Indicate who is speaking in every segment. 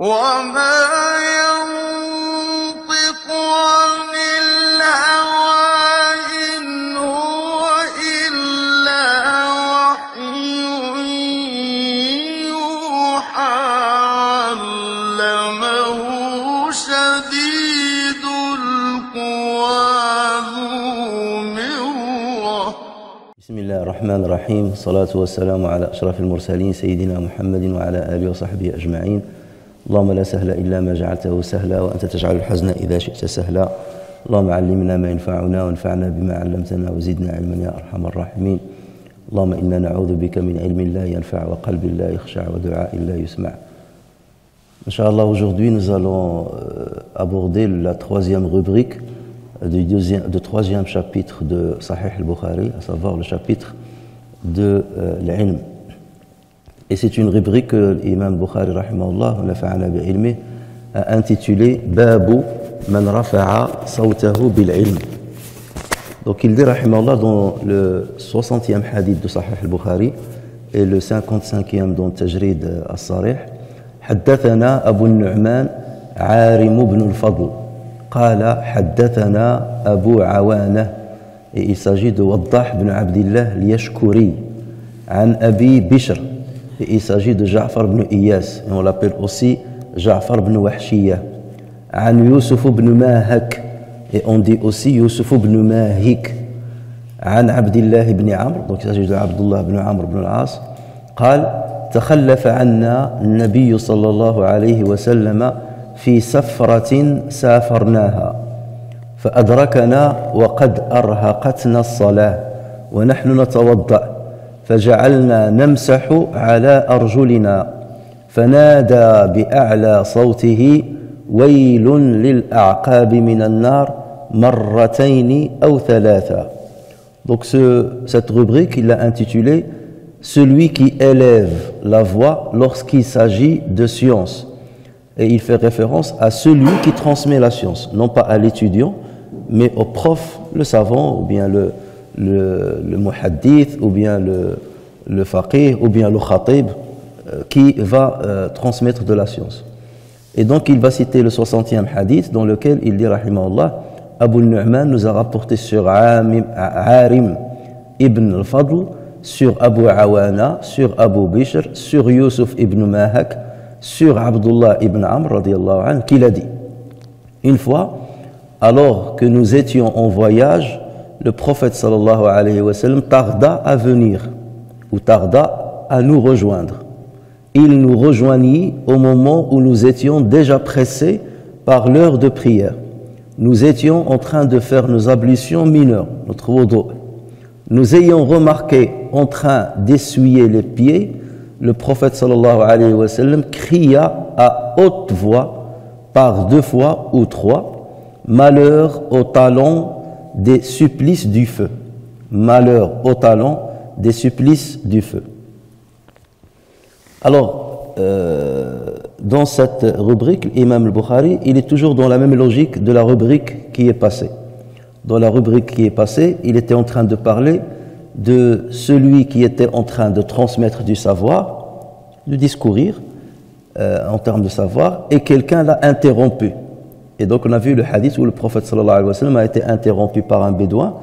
Speaker 1: وما ينطق عن الهوى إن هو إلا وحي يوحى علمه شديد القوى ذو مرة.
Speaker 2: بسم الله الرحمن الرحيم، الصلاة والسلام على أشرف المرسلين سيدنا محمد وعلى آله وصحبه أجمعين. اللهم لا سهل إلا ما جعلته سهلا وأنت تجعل الحزن إذا شئت سهلا. اللهم علمنا ما ينفعنا وانفعنا بما علمتنا وزدنا علما يا أرحم الراحمين. اللهم إنا نعوذ بك من علم لا ينفع وقلب لا يخشع ودعاء لا يسمع. Inch'Allah, aujourd'hui nous allons aborder la troisième rubrique du troisième chapitre de Sahih al-Bukhari, à savoir le chapitre de l'ilm. Et c'est une rubrique que l'imam Bukhari rahimahullah wa nafa'ana bi'ilmih a intitulée Babu man rafa'a sawtahu bil-ilm. Donc il dit rahimahullah dans le 60e hadith de Sahih al-Bukhari et le 55e dans Tajrid al-Sarih, حدثنا أبو النعمان عارم بن الفضل قال حدثنا أبو عوانة. Et il s'agit de Waddah ibn Abdillah al-Yashkuri عن أبي بشر. Et il s'agit de Ja'far ibn Iyas, et on l'appelle aussi Ja'far ibn Wahshiyya. عن يوسف بن ماهك, et on dit aussi Yusuf ibn Mahik. عن عبد الله بن عمرو, donc il s'agit de Abdullah ibn Amr ibn al-As. قال تخلف عنا النبي صلى الله عليه وسلم في سفرة سافرناها فأدركنا وقد أرهقتنا الصلاة ونحن نتوضأ فجعلنا نمسح على أرجلنا فنادى بأعلى صوته ويل للأعقاب من النار مرتين أو ثلاثة. Donc cette rubrique, il l'a intitulée Celui qui élève la voix lorsqu'il s'agit de science. Et il fait référence à celui qui transmet la science, non pas à l'étudiant, mais au prof, le savant, ou bien le muhaddith, ou bien le faqih, ou bien le khatib, qui va transmettre de la science. Et donc il va citer le 60e hadith, dans lequel il dit, rahimahullah, Abu Nu'man nous a rapporté sur Arim ibn al-Fadl, sur Abu Awana, sur Abu Bishr, sur Yusuf ibn Mahak, sur Abdullah ibn Amr radiyallahu anhu, qu'il a dit: une fois, alors que nous étions en voyage, le prophète sallallahu alayhi wa sallam tarda à venir, ou tarda à nous rejoindre. Il nous rejoignit au moment où nous étions déjà pressés par l'heure de prière. Nous étions en train de faire nos ablutions mineures, notre wudu. Nous ayons remarqué en train d'essuyer les pieds, le prophète sallallahu alayhi wa sallam cria à haute voix par 2 fois ou 3, malheur aux talons des supplices du feu. Malheur aux talons des supplices du feu. Alors, dans cette rubrique, l'imam al-Bukhari, il est toujours dans la même logique de la rubrique qui est passée. Dans la rubrique qui est passée, il était en train de parler de celui qui était en train de transmettre du savoir, de discourir en termes de savoir, et quelqu'un l'a interrompu. Et donc on a vu le hadith où le prophète sallallahu alayhi wa sallam a été interrompu par un bédouin,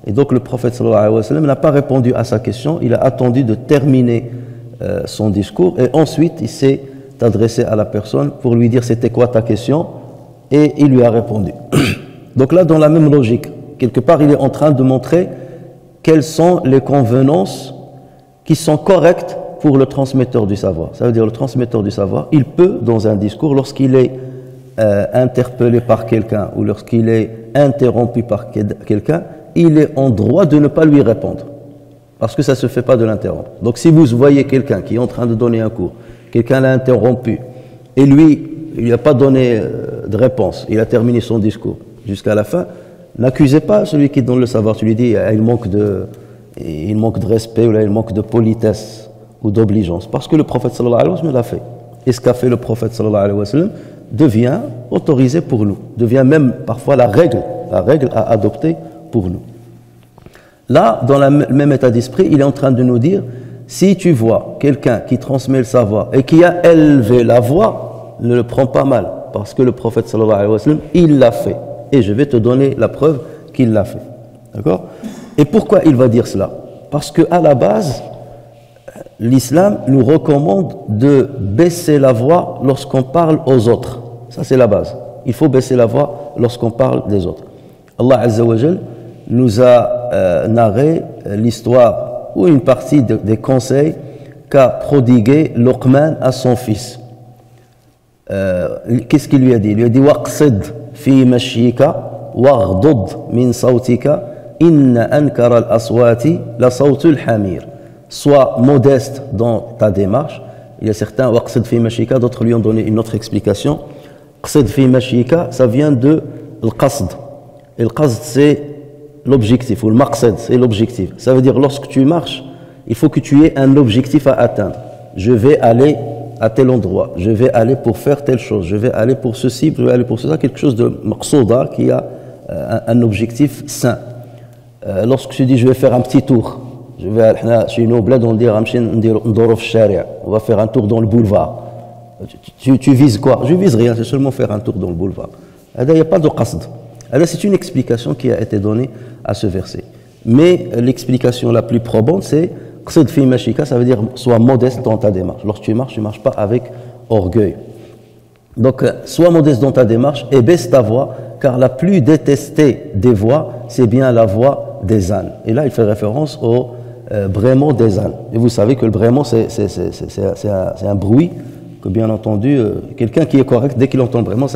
Speaker 2: et donc le prophète sallallahu alayhi wa sallam n'a pas répondu à sa question, il a attendu de terminer son discours, et ensuite il s'est adressé à la personne pour lui dire c'était quoi ta question, et il lui a répondu. Donc là, dans la même logique, quelque part, il est en train de montrer quelles sont les convenances qui sont correctes pour le transmetteur du savoir. Ça veut dire le transmetteur du savoir, il peut, dans un discours, lorsqu'il est interpellé par quelqu'un ou lorsqu'il est interrompu par quelqu'un, il est en droit de ne pas lui répondre, parce que ça ne se fait pas de l'interrompre. Donc si vous voyez quelqu'un qui est en train de donner un cours, quelqu'un l'a interrompu, et lui, il n'a pas donné de réponse, il a terminé son discours jusqu'à la fin, n'accusez pas celui qui donne le savoir. Tu lui dis il manque de respect, ou là, il manque de politesse ou d'obligeance, parce que le prophète sallallahu alayhi wa sallam l'a fait. Et ce qu'a fait le prophète sallallahu alayhi wa sallam devient autorisé pour nous, devient même parfois la règle à adopter pour nous. Là, dans le même état d'esprit, il est en train de nous dire, si tu vois quelqu'un qui transmet le savoir et qui a élevé la voix, ne le prends pas mal, parce que le prophète sallallahu alayhi wa sallam, il l'a fait. Et je vais te donner la preuve qu'il l'a fait. D'accord? Et pourquoi il va dire cela? Parce qu'à la base, l'islam nous recommande de baisser la voix lorsqu'on parle aux autres. Ça, c'est la base. Il faut baisser la voix lorsqu'on parle des autres. Allah Azza wa Jal nous a narré l'histoire ou une partie des conseils qu'a prodigué Luqman à son fils. Qu'est-ce qu'il lui a dit? Il lui a dit waqsid fi mashyika waghdud min sawtika inna ankara al-aswati la sawtul hamir. Sois modeste dans ta démarche. Il y a certains waqsid fi mashyika, d'autres lui ont donné une autre explication. Qsid fi mashyika, ça vient de al-qasd. Et le qasd, c'est l'objectif, ou le maqsad, c'est l'objectif. Ça veut dire lorsque tu marches, il faut que tu aies un objectif à atteindre. Je vais aller à tel endroit, je vais aller pour faire telle chose, je vais aller pour ceci, je vais aller pour cela, quelque chose de maqsouda qui a un objectif sain. Lorsque tu dis je vais faire un petit tour, je vais chez nous, on va faire un tour dans le boulevard. Tu vises quoi? Je vise rien, c'est seulement faire un tour dans le boulevard. Il n'y a pas de qasd. C'est une explication qui a été donnée à ce verset. Mais l'explication la plus probante, c'est qsid fi mashika, ça veut dire sois modeste dans ta démarche. Lorsque tu marches pas avec orgueil. Donc, sois modeste dans ta démarche et baisse ta voix, car la plus détestée des voix, c'est bien la voix des ânes. Et là, il fait référence au braiement des ânes. Et vous savez que le braiement, c'est un bruit que, bien entendu, quelqu'un qui est correct, dès qu'il entend le braiement,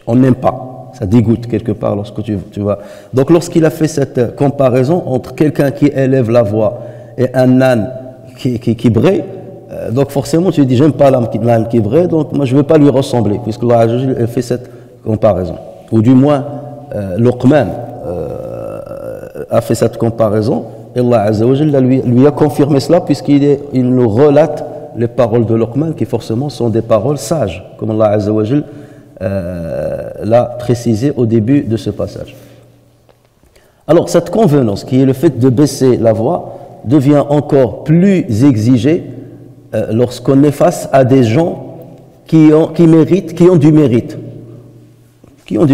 Speaker 2: on n'aime pas, ça dégoûte quelque part lorsque tu vas. Donc lorsqu'il a fait cette comparaison entre quelqu'un qui élève la voix et un âne qui braie, donc forcément tu dis j'aime pas l'âne qui braie, donc moi je ne veux pas lui ressembler, puisque Allah a fait cette comparaison. Ou du moins Luqman a fait cette comparaison, et Allah Azza wa Jalla lui a confirmé cela, puisqu'il nous relate les paroles de Luqman qui forcément sont des paroles sages, comme Allah Azza wa Jal l'a précisé au début de ce passage. Alors cette convenance qui est le fait de baisser la voix devient encore plus exigée lorsqu'on est face à des gens qui ont du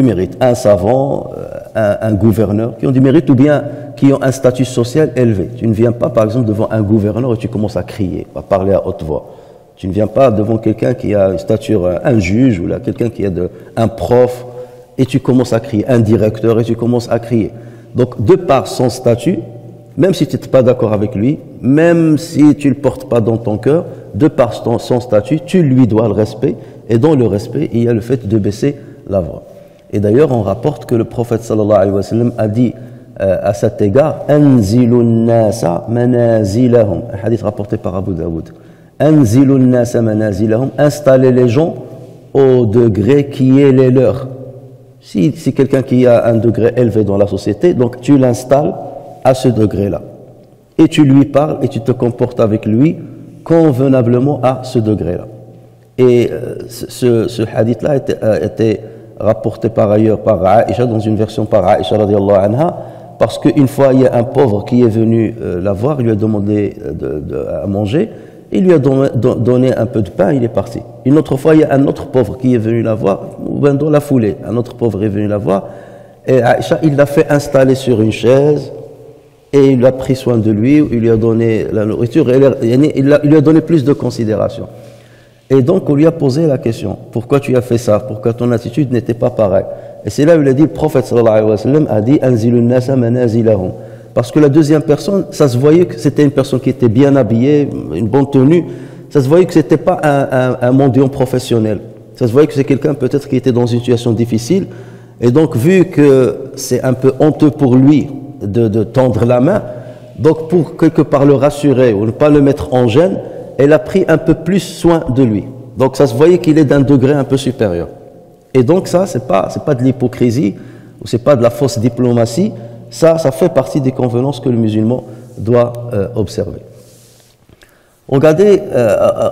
Speaker 2: mérite, un savant, un gouverneur, qui ont du mérite ou bien qui ont un statut social élevé. Tu ne viens pas, par exemple, devant un gouverneur et tu commences à crier, à parler à haute voix. Tu ne viens pas devant quelqu'un qui a une stature, un juge ou là, quelqu'un qui a un prof, et tu commences à crier, un directeur, et tu commences à crier. Donc, de par son statut, même si tu n'es pas d'accord avec lui, même si tu ne le portes pas dans ton cœur, de par son statut, tu lui dois le respect, et dans le respect, il y a le fait de baisser la voix. Et d'ailleurs, on rapporte que le prophète sallallahu alayhi wa sallam a dit à cet égard, Anzilun nasa manazilahum, un hadith rapporté par Abu Daoud. Anzilun nasa manazilahum, installez les gens au degré qui est les leurs. Si c'est quelqu'un qui a un degré élevé dans la société, donc tu l'installes à ce degré-là. Et tu lui parles et tu te comportes avec lui convenablement à ce degré-là. Et ce hadith-là a été rapporté par ailleurs par Aïcha, dans une version par Aïcha radiallahu anha, parce qu'une fois il y a un pauvre qui est venu la voir, il lui a demandé à manger, il lui a donné un peu de pain, il est parti. Une autre fois il y a un autre pauvre qui est venu la voir, ou bien dans la foulée, un autre pauvre est venu la voir, et Aïcha il l'a fait installer sur une chaise, et il a pris soin de lui, il lui a donné la nourriture, et il lui a donné plus de considération. Et donc on lui a posé la question, pourquoi tu as fait ça, pourquoi ton attitude n'était pas pareille? Et c'est là où il a dit, le prophète sallallahu alayhi wa sallam a dit, Anzilun nasa manazilahum. Parce que la deuxième personne, ça se voyait que c'était une personne qui était bien habillée, une bonne tenue, ça se voyait que c'était pas un mendiant professionnel. Ça se voyait que c'est quelqu'un peut-être qui était dans une situation difficile, et donc vu que c'est un peu honteux pour lui de tendre la main, donc pour quelque part le rassurer ou ne pas le mettre en gêne, elle a pris un peu plus soin de lui. Donc ça se voyait qu'il est d'un degré un peu supérieur. Et donc ça, c'est pas de l'hypocrisie, ou c'est pas de la fausse diplomatie, ça fait partie des convenances que le musulman doit observer. Regardez,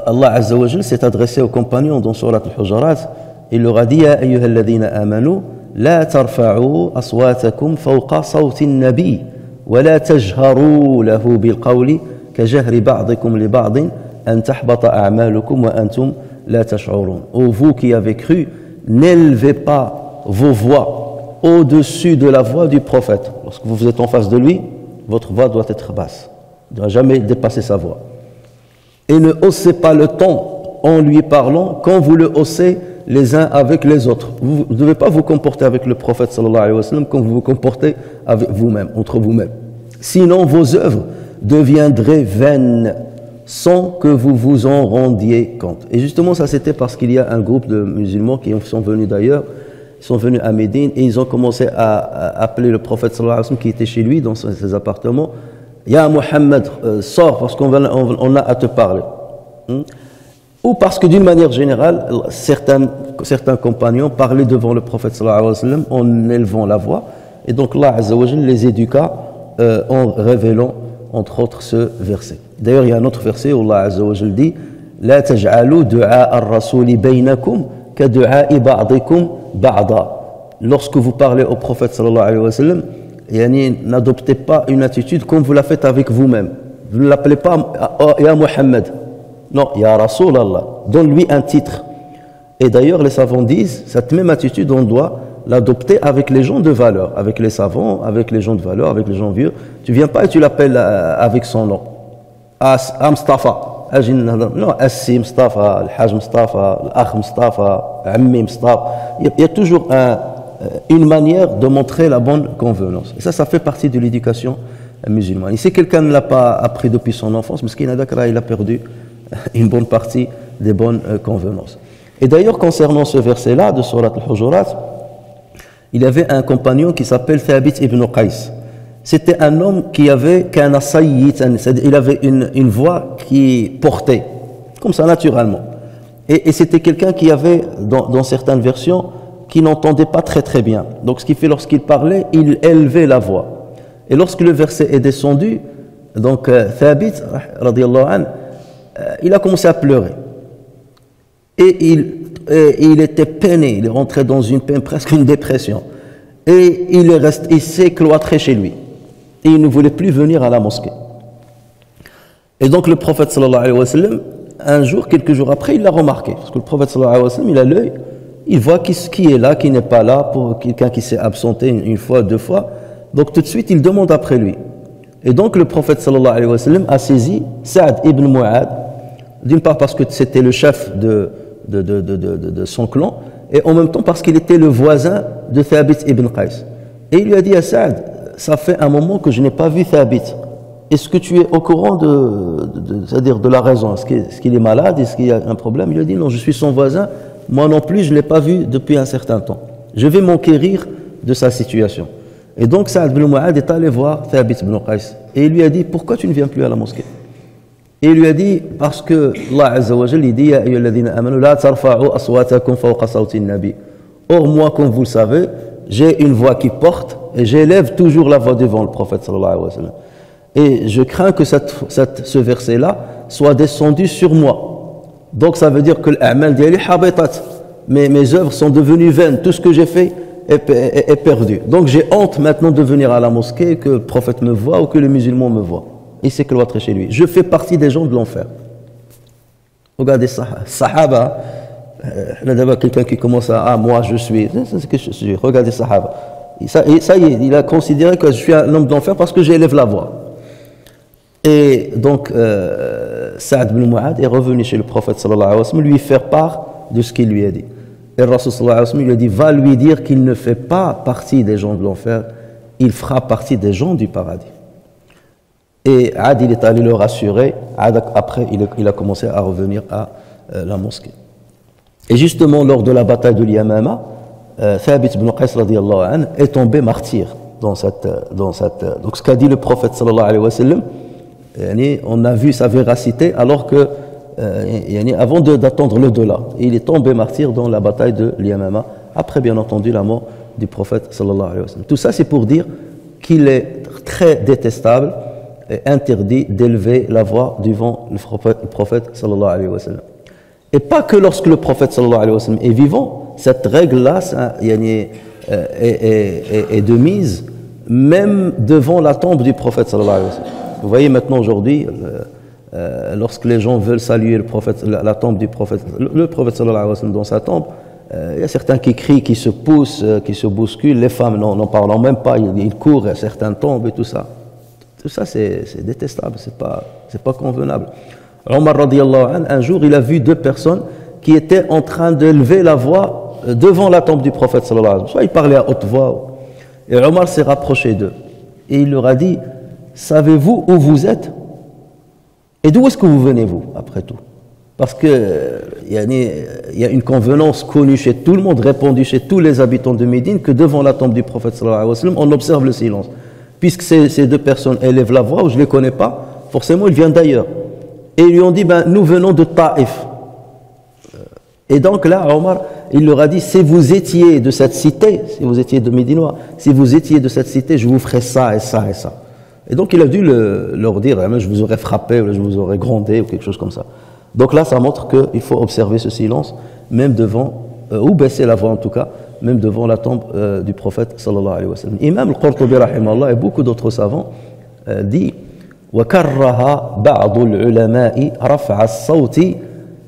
Speaker 2: Allah Azza wa Jal s'est adressé aux compagnons dans Surat Al-Hujurat, il leur a dit, Ya ayyuhalladhina amanu, la tarfa'u aswatakum fawqa sawti an-nabi, wa la tajharu lahu bil qawli كجهر بعضكم لبعض أن تحبط أعمالكم وأنتم لا تشعرون. Ô vous qui avez cru, n'élevez pas vos voix au-dessus de la voix du prophète. Lorsque vous êtes en face de lui, votre voix doit être basse. Il ne doit jamais dépasser sa voix. Et ne haussez pas le ton en lui parlant quand vous le haussez les uns avec les autres. Vous ne devez pas vous comporter avec le prophète sallallahu alayhi wa sallam comme vous vous comportez avec vous-même, entre vous-même. Sinon, vos œuvres deviendraient vaines sans que vous vous en rendiez compte. Et justement, ça c'était parce qu'il y a un groupe de musulmans qui sont venus d'ailleurs, ils sont venus à Médine et ils ont commencé à appeler le prophète sallallahu alayhi wa sallam qui était chez lui dans ses appartements. Ya Muhammad, sors parce qu'on a à te parler. Ou parce que d'une manière générale, certains compagnons parlaient devant le prophète sallallahu alayhi wa sallam en élevant la voix. Et donc Allah Azza wa Jalla les éduqua en révélant entre autres ce verset. D'ailleurs, il y a un autre verset où Allah Azza wa Jalla dit La taj'alu du'a ar-rasuli baynakum ka du'a'i ba'dikum ba'da. Lorsque vous parlez au prophète sallallahu alayhi wa sallam, n'adoptez pas une attitude comme vous la faites avec vous-même. Vous ne l'appelez pas Ya Muhammad. Non, Ya Rasul Allah. Donne-lui un titre. Et d'ailleurs, les savants disent, cette même attitude, on doit l'adopter avec les gens de valeur, avec les savants, avec les gens de valeur, avec les gens vieux. Tu viens pas et tu l'appelles avec son nom. Mustafa. Non, Assi Mustafa, Al-Hajj Mustafa, Al-Akh Mustafa, Ammi Mustafa. Il y a toujours une manière de montrer la bonne convenance. Et ça fait partie de l'éducation musulmane. Et si quelqu'un ne l'a pas appris depuis son enfance, il a perdu une bonne partie des bonnes convenances. Et d'ailleurs, concernant ce verset-là de Surat Al-Hujurat, il y avait un compagnon qui s'appelle Thabit ibn Qais. C'était un homme qui avait qu'un sayyid, il avait une voix qui portait, comme ça naturellement. Et c'était quelqu'un qui avait, dans certaines versions, qui n'entendait pas très très bien. Donc ce qui fait, lorsqu'il parlait, il élevait la voix. Et lorsque le verset est descendu, donc Thabit, radiyallahu anhu, il a commencé à pleurer. Et il était peiné, il est rentré dans une peine, presque une dépression. Et il s'est cloîtré chez lui. Et il ne voulait plus venir à la mosquée. Et donc le prophète sallallahu alayhi wa sallam, un jour, quelques jours après, il l'a remarqué. Parce que le prophète sallallahu alayhi wa sallam, il a l'œil, il voit qui est là, qui n'est pas là, pour quelqu'un qui s'est absenté une fois, deux fois. Donc tout de suite, il demande après lui. Et donc le prophète sallallahu alayhi wa sallam a saisi Sa'd ibn Mu'ad, d'une part parce que c'était le chef de son clan, et en même temps parce qu'il était le voisin de Thabit ibn Qais. Et il lui a dit à Sa'd, ça fait un moment que je n'ai pas vu Thabit. Est-ce que tu es au courant c'est-à-dire de la raison? Est-ce qu'il est malade? Est-ce qu'il y a un problème? Il lui a dit non, je suis son voisin, moi non plus, je ne l'ai pas vu depuis un certain temps. Je vais m'enquérir de sa situation. Et donc Sa'd ibn Mu'ad est allé voir Thabit ibn Qais. Et il lui a dit, pourquoi tu ne viens plus à la mosquée? Et il lui a dit, parce que Allah Azza wa Jalla, il dit, Ya ayyuhalladhina amanu, la tarfa'u aswatakum fawqa sawti an-nabi. Or, moi, comme vous le savez, j'ai une voix qui porte, et j'élève toujours la voix devant le prophète sallallahu alayhi wa sallam. Et je crains que ce verset-là soit descendu sur moi. Donc ça veut dire que l'a'mal diali habitat. Mes œuvres sont devenues vaines. Tout ce que j'ai fait est perdu. Donc j'ai honte maintenant de venir à la mosquée, que le prophète me voit ou que les musulmans me voient. Il s'est cloîtré chez lui. Je fais partie des gens de l'enfer. Regardez Sahaba. Là d'abord quelqu'un qui commence à moi je suis. C'est ce que je suis. Regardez Sahaba. Ça y est, il a considéré que je suis un homme d'enfer parce que j'élève la voix. Et donc Sa'd ibn Mu'ad est revenu chez le prophète sallallahu alayhi wa sallam lui faire part de ce qu'il lui a dit. Et le Rasul sallallahu alayhi wa sallam lui a dit, va lui dire qu'il ne fait pas partie des gens de l'enfer, il fera partie des gens du paradis. Et Ad, il est allé le rassurer. Ad, après, il a commencé à revenir à la mosquée. Et justement, lors de la bataille de l'Yamama, Thabit ibn Qais radiyallahu anhu est tombé martyr dans cette. Donc, ce qu'a dit le prophète sallallahu alayhi wa sallam, on a vu sa véracité alors que, avant d'attendre l'au-delà. Il est tombé martyr dans la bataille de l'Yamama, après bien entendu la mort du prophète sallallahu alayhi wa sallam. Tout ça, c'est pour dire qu'il est très détestable et interdit d'élever la voix devant le prophète sallallahu alayhi wa sallam. Et pas que lorsque le prophète sallallahu alayhi wa sallam est vivant, cette règle-là est de mise même devant la tombe du prophète sallallahu alayhi wa sallam. Vous voyez maintenant aujourd'hui, lorsque les gens veulent saluer le prophète, la tombe du prophète, le prophète sallallahu alayhi wa sallam dans sa tombe, il y a certains qui crient, qui se poussent, qui se bousculent, les femmes n'en parlent même pas, ils courent à certaines tombes et tout ça. Tout ça c'est détestable, c'est pas convenable. Omar radiyallahu anhu, un jour il a vu deux personnes qui étaient en train d'élever la voix devant la tombe du prophète sallallahu alayhi wa sallam. Soit ils parlaient à haute voix, et Omar s'est rapproché d'eux et il leur a dit: savez-vous où vous êtes et d'où est-ce que vous venez, vous, après tout? Parce que il y a une convenance connue chez tout le monde, répandue chez tous les habitants de Médine, que devant la tombe du prophète sallallahu alayhi wa sallam, on observe le silence. Puisque ces deux personnes élèvent la voix, ou je ne les connais pas, forcément ils viennent d'ailleurs. Et ils lui ont dit: nous venons de Taïf. Et donc là, Omar, il leur a dit: si vous étiez de cette cité, si vous étiez de Médinois, si vous étiez de cette cité, je vous ferai ça et ça et ça. Et donc il a dû leur dire: je vous aurais frappé, ou je vous aurais grondé, ou quelque chose comme ça. Donc là, ça montre qu'il faut observer ce silence, même devant, ou baisser la voix en tout cas, même devant la tombe du prophète sallallahu alayhi wa sallam. Imam al-Qurtubi rahimahullah et beaucoup d'autres savants dit: وكره بعض العلماء رفع الصوت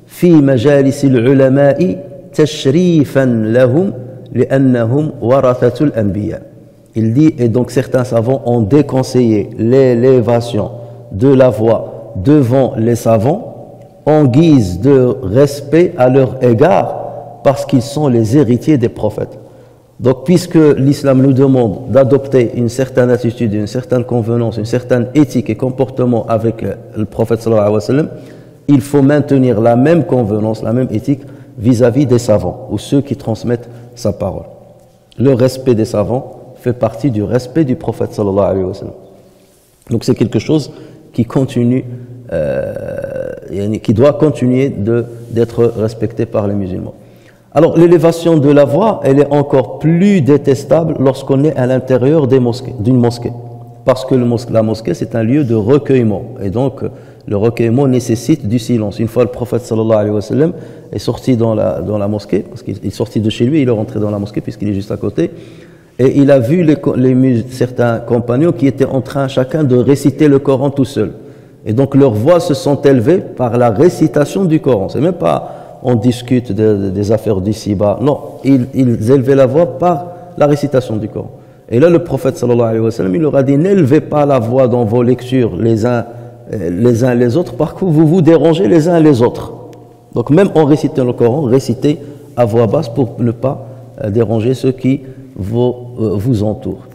Speaker 2: في مجالس العلماء تشريفا لهم لأنهم ورثة الأنبياء. Il dit, et donc certains savants ont déconseillé l'élévation de la voix devant les savants en guise de respect à leur égard, parce qu'ils sont les héritiers des prophètes. Donc puisque l'islam nous demande d'adopter une certaine attitude, une certaine convenance, une certaine éthique et comportement avec le prophète sallallahu alayhi wa sallam, il faut maintenir la même convenance, la même éthique vis-à-vis des savants ou ceux qui transmettent sa parole. Le respect des savants fait partie du respect du prophète sallallahu alayhi wa sallam. Donc c'est quelque chose qui continue, qui doit continuer d'être respecté par les musulmans. Alors l'élévation de la voix, elle est encore plus détestable lorsqu'on est à l'intérieur d'une mosquée. Parce que la mosquée, c'est un lieu de recueillement. Et donc, le recueillement nécessite du silence. Une fois le prophète sallallahu alayhi wa sallam est sorti dans la mosquée, parce qu'il est sorti de chez lui, il est rentré dans la mosquée puisqu'il est juste à côté, et il a vu certains compagnons qui étaient en train chacun de réciter le Coran tout seul. Et donc leurs voix se sont élevées par la récitation du Coran. C'est même pas on discute des affaires d'ici-bas. Non, ils élevaient la voix par la récitation du Coran. Et là, le prophète sallallahu alayhi wa sallam, il leur a dit: n'élevez pas la voix dans vos lectures les uns les autres, parce que vous vous dérangez les uns les autres. Donc même en récitant le Coran, récitez à voix basse pour ne pas déranger ceux qui vous entourent.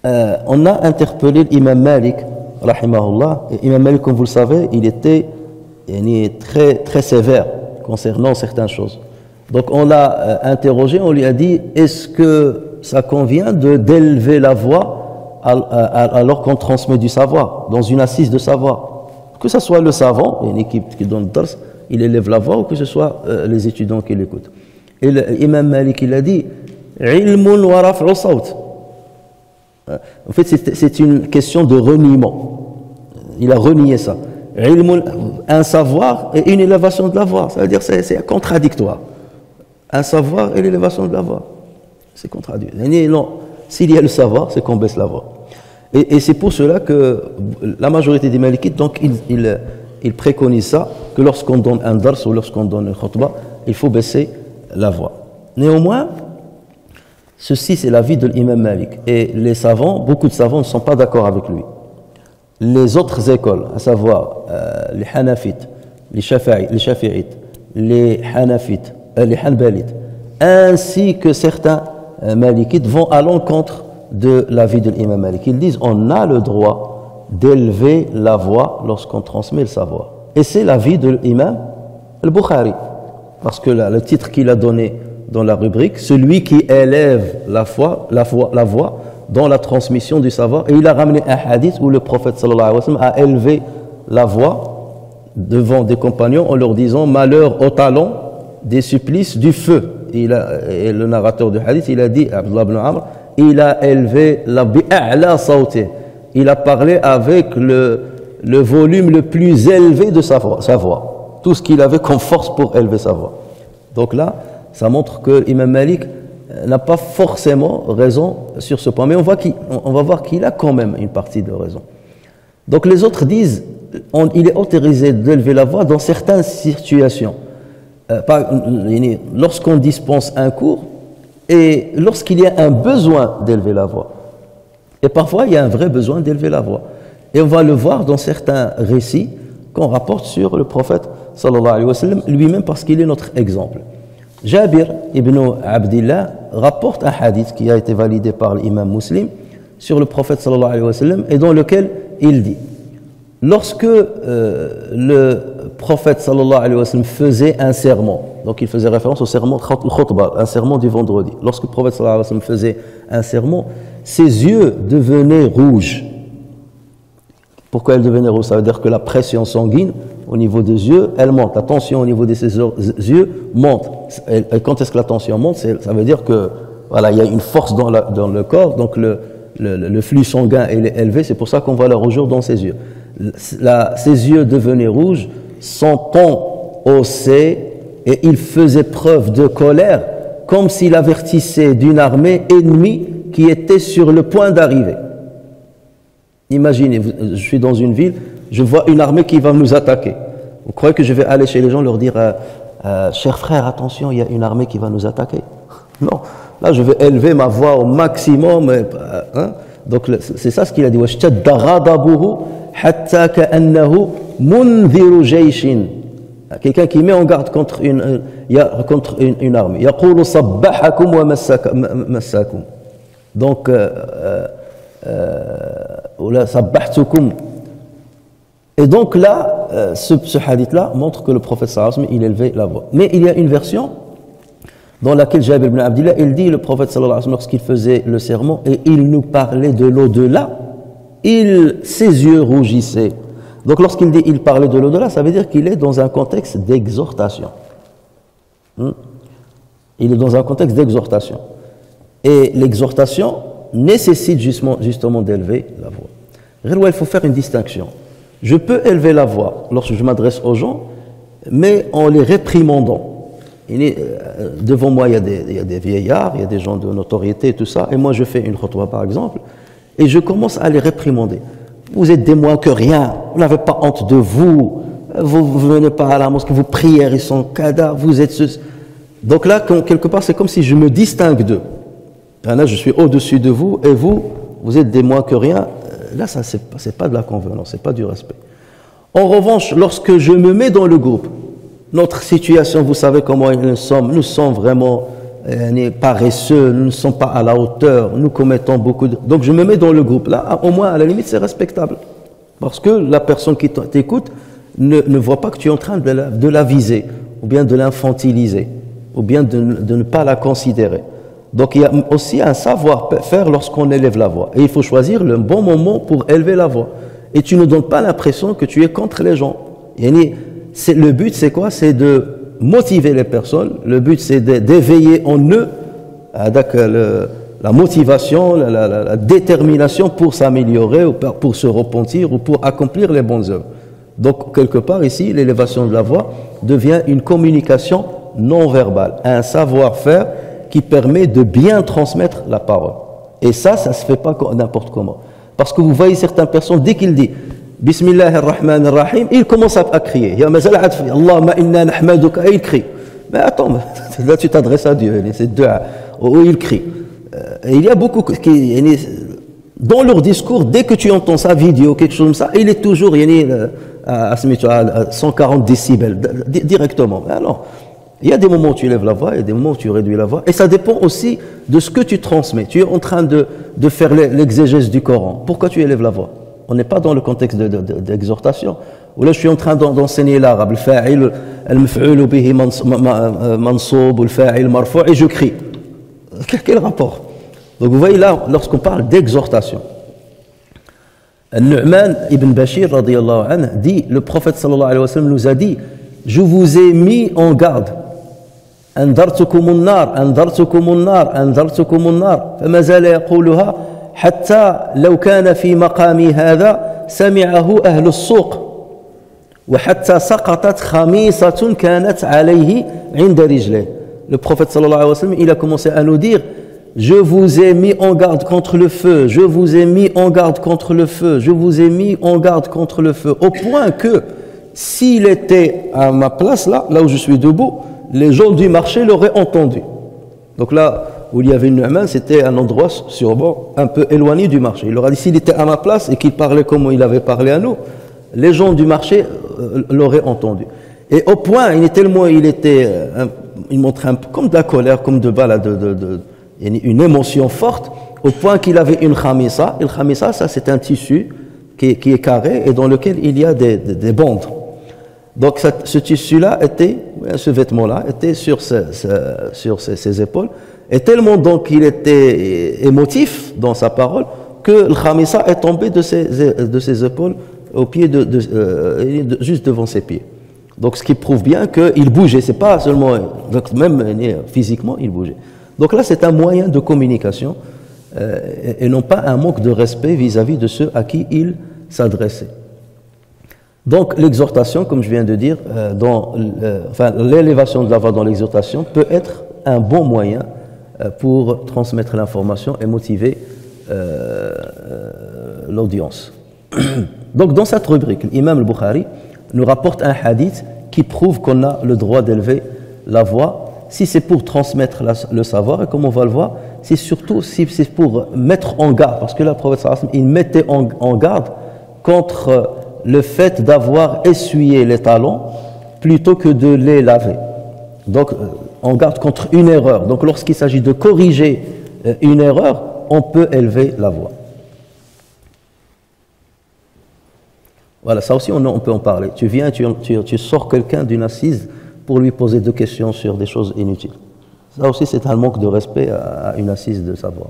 Speaker 2: On a interpellé l'imam Malik, rahimahullah. Et Imam Malik, comme vous le savez, il était très, très sévère concernant certaines choses. Donc on l'a interrogé, on lui a dit: est-ce que ça convient d'élever la voix alors qu'on transmet du savoir, dans une assise de savoir? Que ce soit le savant, une équipe qui donne le dars, il élève la voix, ou que ce soit les étudiants qui l'écoutent. Et l'imam Malik, il a dit: ilmun wa raf'u sawt. En fait, c'est une question de reniement. Il a renié ça. Un savoir et une élévation de la voix, ça veut dire c'est contradictoire. Un savoir et l'élévation de la voix, c'est contradictoire. Non, s'il y a le savoir, c'est qu'on baisse la voix. Et c'est pour cela que la majorité des malikites, donc ils préconisent ça, que lorsqu'on donne un dars ou lorsqu'on donne une khutbah, il faut baisser la voix. Néanmoins, ceci c'est l'avis de l'imam Malik. Et les savants, beaucoup de savants ne sont pas d'accord avec lui. Les autres écoles, à savoir les Hanafites, les Shafi'ites, les Hanafites, les Hanbalites, ainsi que certains Malikites, vont à l'encontre de l'avis de l'imam Malik. Ils disent: on a le droit d'élever la voix lorsqu'on transmet le savoir. Et c'est l'avis de l'imam al-Bukhari, parce que le titre qu'il a donné dans la rubrique, celui qui élève la voix dans la transmission du savoir, et il a ramené un hadith où le prophète sallallahu alayhi wa sallam a élevé la voix devant des compagnons en leur disant: malheur aux talons des supplices du feu. Et le narrateur du hadith, il a dit, Abdullah ibn Amr, il a élevé la bi'a'la sawti, il a parlé avec le volume le plus élevé de sa voix, tout ce qu'il avait comme force pour élever sa voix. Donc là, ça montre que l'imam Malik n'a pas forcément raison sur ce point, mais on va voir qu'il a quand même une partie de raison. Donc les autres disent, il est autorisé d'élever la voix dans certaines situations. Lorsqu'on dispense un cours et lorsqu'il y a un besoin d'élever la voix. Et parfois, il y a un vrai besoin d'élever la voix. Et on va le voir dans certains récits qu'on rapporte sur le prophète sallallahu alayhi wa sallam lui-même parce qu'il est notre exemple. Jabir ibn Abdillah rapporte un hadith qui a été validé par l'imam Muslim sur le prophète sallallahu alayhi wa sallam et dans lequel il dit lorsque le prophète sallallahu alayhi wa sallam faisait un sermon, donc il faisait référence au sermon khutbah, un sermon du vendredi. Lorsque le prophète sallallahu alayhi wa sallam faisait un sermon, ses yeux devenaient rouges. Pourquoi elles devenaient rouges? Ça veut dire que la pression sanguine au niveau des yeux, elle monte. La tension au niveau de ses yeux monte. Et quand est-ce que la tension monte? Ça veut dire que voilà, il y a une force dans le corps, donc le flux sanguin est élevé. C'est pour ça qu'on voit la rougeur dans ses yeux. Ses yeux devenaient rouges, son ton haussé, et il faisait preuve de colère, comme s'il avertissait d'une armée ennemie qui était sur le point d'arriver. Imaginez, je suis dans une ville, je vois une armée qui va nous attaquer. Vous croyez que je vais aller chez les gens leur dire chers frères, attention, il y a une armée qui va nous attaquer? Non, là je vais élever ma voix au maximum. Donc c'est ça ce qu'il a dit. Quelqu'un qui met en garde contre une armée. Donc et donc là, ce hadith-là montre que le prophète sallallahu alayhi wa sallam, il élevait la voix. Mais il y a une version dans laquelle Jabir ibn Abdillah, il dit, le prophète sallallahu alayhi wa sallam, lorsqu'il faisait le sermon et il nous parlait de l'au-delà, ses yeux rougissaient. Donc lorsqu'il dit il parlait de l'au-delà, ça veut dire qu'il est dans un contexte d'exhortation. Il est dans un contexte d'exhortation. Et l'exhortation nécessite justement d'élever la voix. Il faut faire une distinction. Je peux élever la voix lorsque je m'adresse aux gens, mais en les réprimandant. Devant moi, il y a des vieillards, il y a des gens de notoriété et tout ça, et moi je fais une khutbah par exemple, et je commence à les réprimander. Vous êtes des moins que rien, vous n'avez pas honte de vous ne venez pas à la mosquée, vos prières ils sont cadavres, vous êtes ceci. Donc là, quelque part, c'est comme si je me distingue d'eux. Là, je suis au-dessus de vous, et vous êtes des moins que rien. Là, ça, c'est pas de la convenance, c'est pas du respect. En revanche, lorsque je me mets dans le groupe, notre situation, vous savez comment nous sommes vraiment paresseux, nous ne sommes pas à la hauteur, nous commettons beaucoup de... Donc je me mets dans le groupe, là, au moins, à la limite, c'est respectable. Parce que la personne qui t'écoute ne voit pas que tu es en train de la viser, ou bien de l'infantiliser, ou bien de ne pas la considérer. Donc il y a aussi un savoir-faire lorsqu'on élève la voix. Et il faut choisir le bon moment pour élever la voix. Et tu ne donnes pas l'impression que tu es contre les gens. Le but, c'est quoi? C'est de motiver les personnes. Le but, c'est d'éveiller en eux la motivation, la détermination pour s'améliorer, ou pour se repentir, ou pour accomplir les bonnes œuvres. Donc, quelque part ici, l'élévation de la voix devient une communication non verbale, un savoir-faire qui permet de bien transmettre la parole. Et ça se fait pas n'importe comment. Parce que vous voyez certaines personnes, dès qu'il dit Bismillah ar-Rahman ar-Rahim, il commence à crier. Ya mazal adfi, Allahumma inna nahmaduka, il crie. Mais attends, là tu t'adresses à Dieu, c'est dua, où il crie. Il y a beaucoup qui, dans leur discours, dès que tu entends sa vidéo, quelque chose comme ça, il est toujours à 140 décibels, directement. Alors, il y a des moments où tu élèves la voix, il y a des moments où tu réduis la voix, et ça dépend aussi de ce que tu transmets. Tu es en train de faire l'exégèse du Coran. Pourquoi tu élèves la voix? On n'est pas dans le contexte d'exhortation. Ou là, je suis en train d'enseigner l'arabe, le fa'il, al-maf'ul bihi mansoub, le fa'il marfou', et je crie. Quel rapport? Donc vous voyez là, lorsqu'on parle d'exhortation, Nu'man ibn Bashir radiyallahu anhu dit, le prophète sallallahu alayhi wa sallam nous a dit, je vous ai mis en garde. أنذرتكم النار أنذرتكم النار أنذرتكم النار فما زال يقولها حتى لو كان في مقامي هذا سمعه أهل السوق وحتى سقطت خميصة كانت عليه عند رجليه. Le prophète sallallahu alayhi wa sallam, il a commencé à nous dire, je vous ai mis en garde contre le feu, je vous ai mis en garde contre le feu, je vous ai mis en garde contre le feu, au point que s'il était à ma place là où je suis debout, les gens du marché l'auraient entendu. Donc là où il y avait une Nu'man, c'était un endroit sûrement un peu éloigné du marché. Il leur a dit, s'il était à ma place et qu'il parlait comme il avait parlé à nous, les gens du marché l'auraient entendu. Et au point, il montrait un peu comme de la colère, comme une émotion forte, au point qu'il avait une khamisa. Et le khamisa, ça c'est un tissu qui est carré et dans lequel il y a des bandes. Donc ce tissu-là ce vêtement-là était sur ses épaules, et tellement donc il était émotif dans sa parole que le khamisa est tombé de ses épaules au pied juste devant ses pieds. Donc ce qui prouve bien qu'il bougeait, c'est pas seulement, donc même physiquement il bougeait. Donc là c'est un moyen de communication et non pas un manque de respect vis-à-vis de ceux à qui il s'adressait. Donc l'exhortation, comme je viens de dire, l'élévation de la voix dans l'exhortation peut être un bon moyen pour transmettre l'information et motiver l'audience. Donc dans cette rubrique, l'imam al-Bukhari nous rapporte un hadith qui prouve qu'on a le droit d'élever la voix si c'est pour transmettre le savoir, et comme on va le voir, c'est surtout si c'est pour mettre en garde, parce que là, le prophète sallallahu alayhi wa sallam, il mettait en garde contre le fait d'avoir essuyé les talons plutôt que de les laver. Donc, on garde contre une erreur. Donc, lorsqu'il s'agit de corriger une erreur, on peut élever la voix. Voilà, ça aussi, on peut en parler. Tu viens, tu sors quelqu'un d'une assise pour lui poser 2 questions sur des choses inutiles. Ça aussi, c'est un manque de respect à une assise de savoir.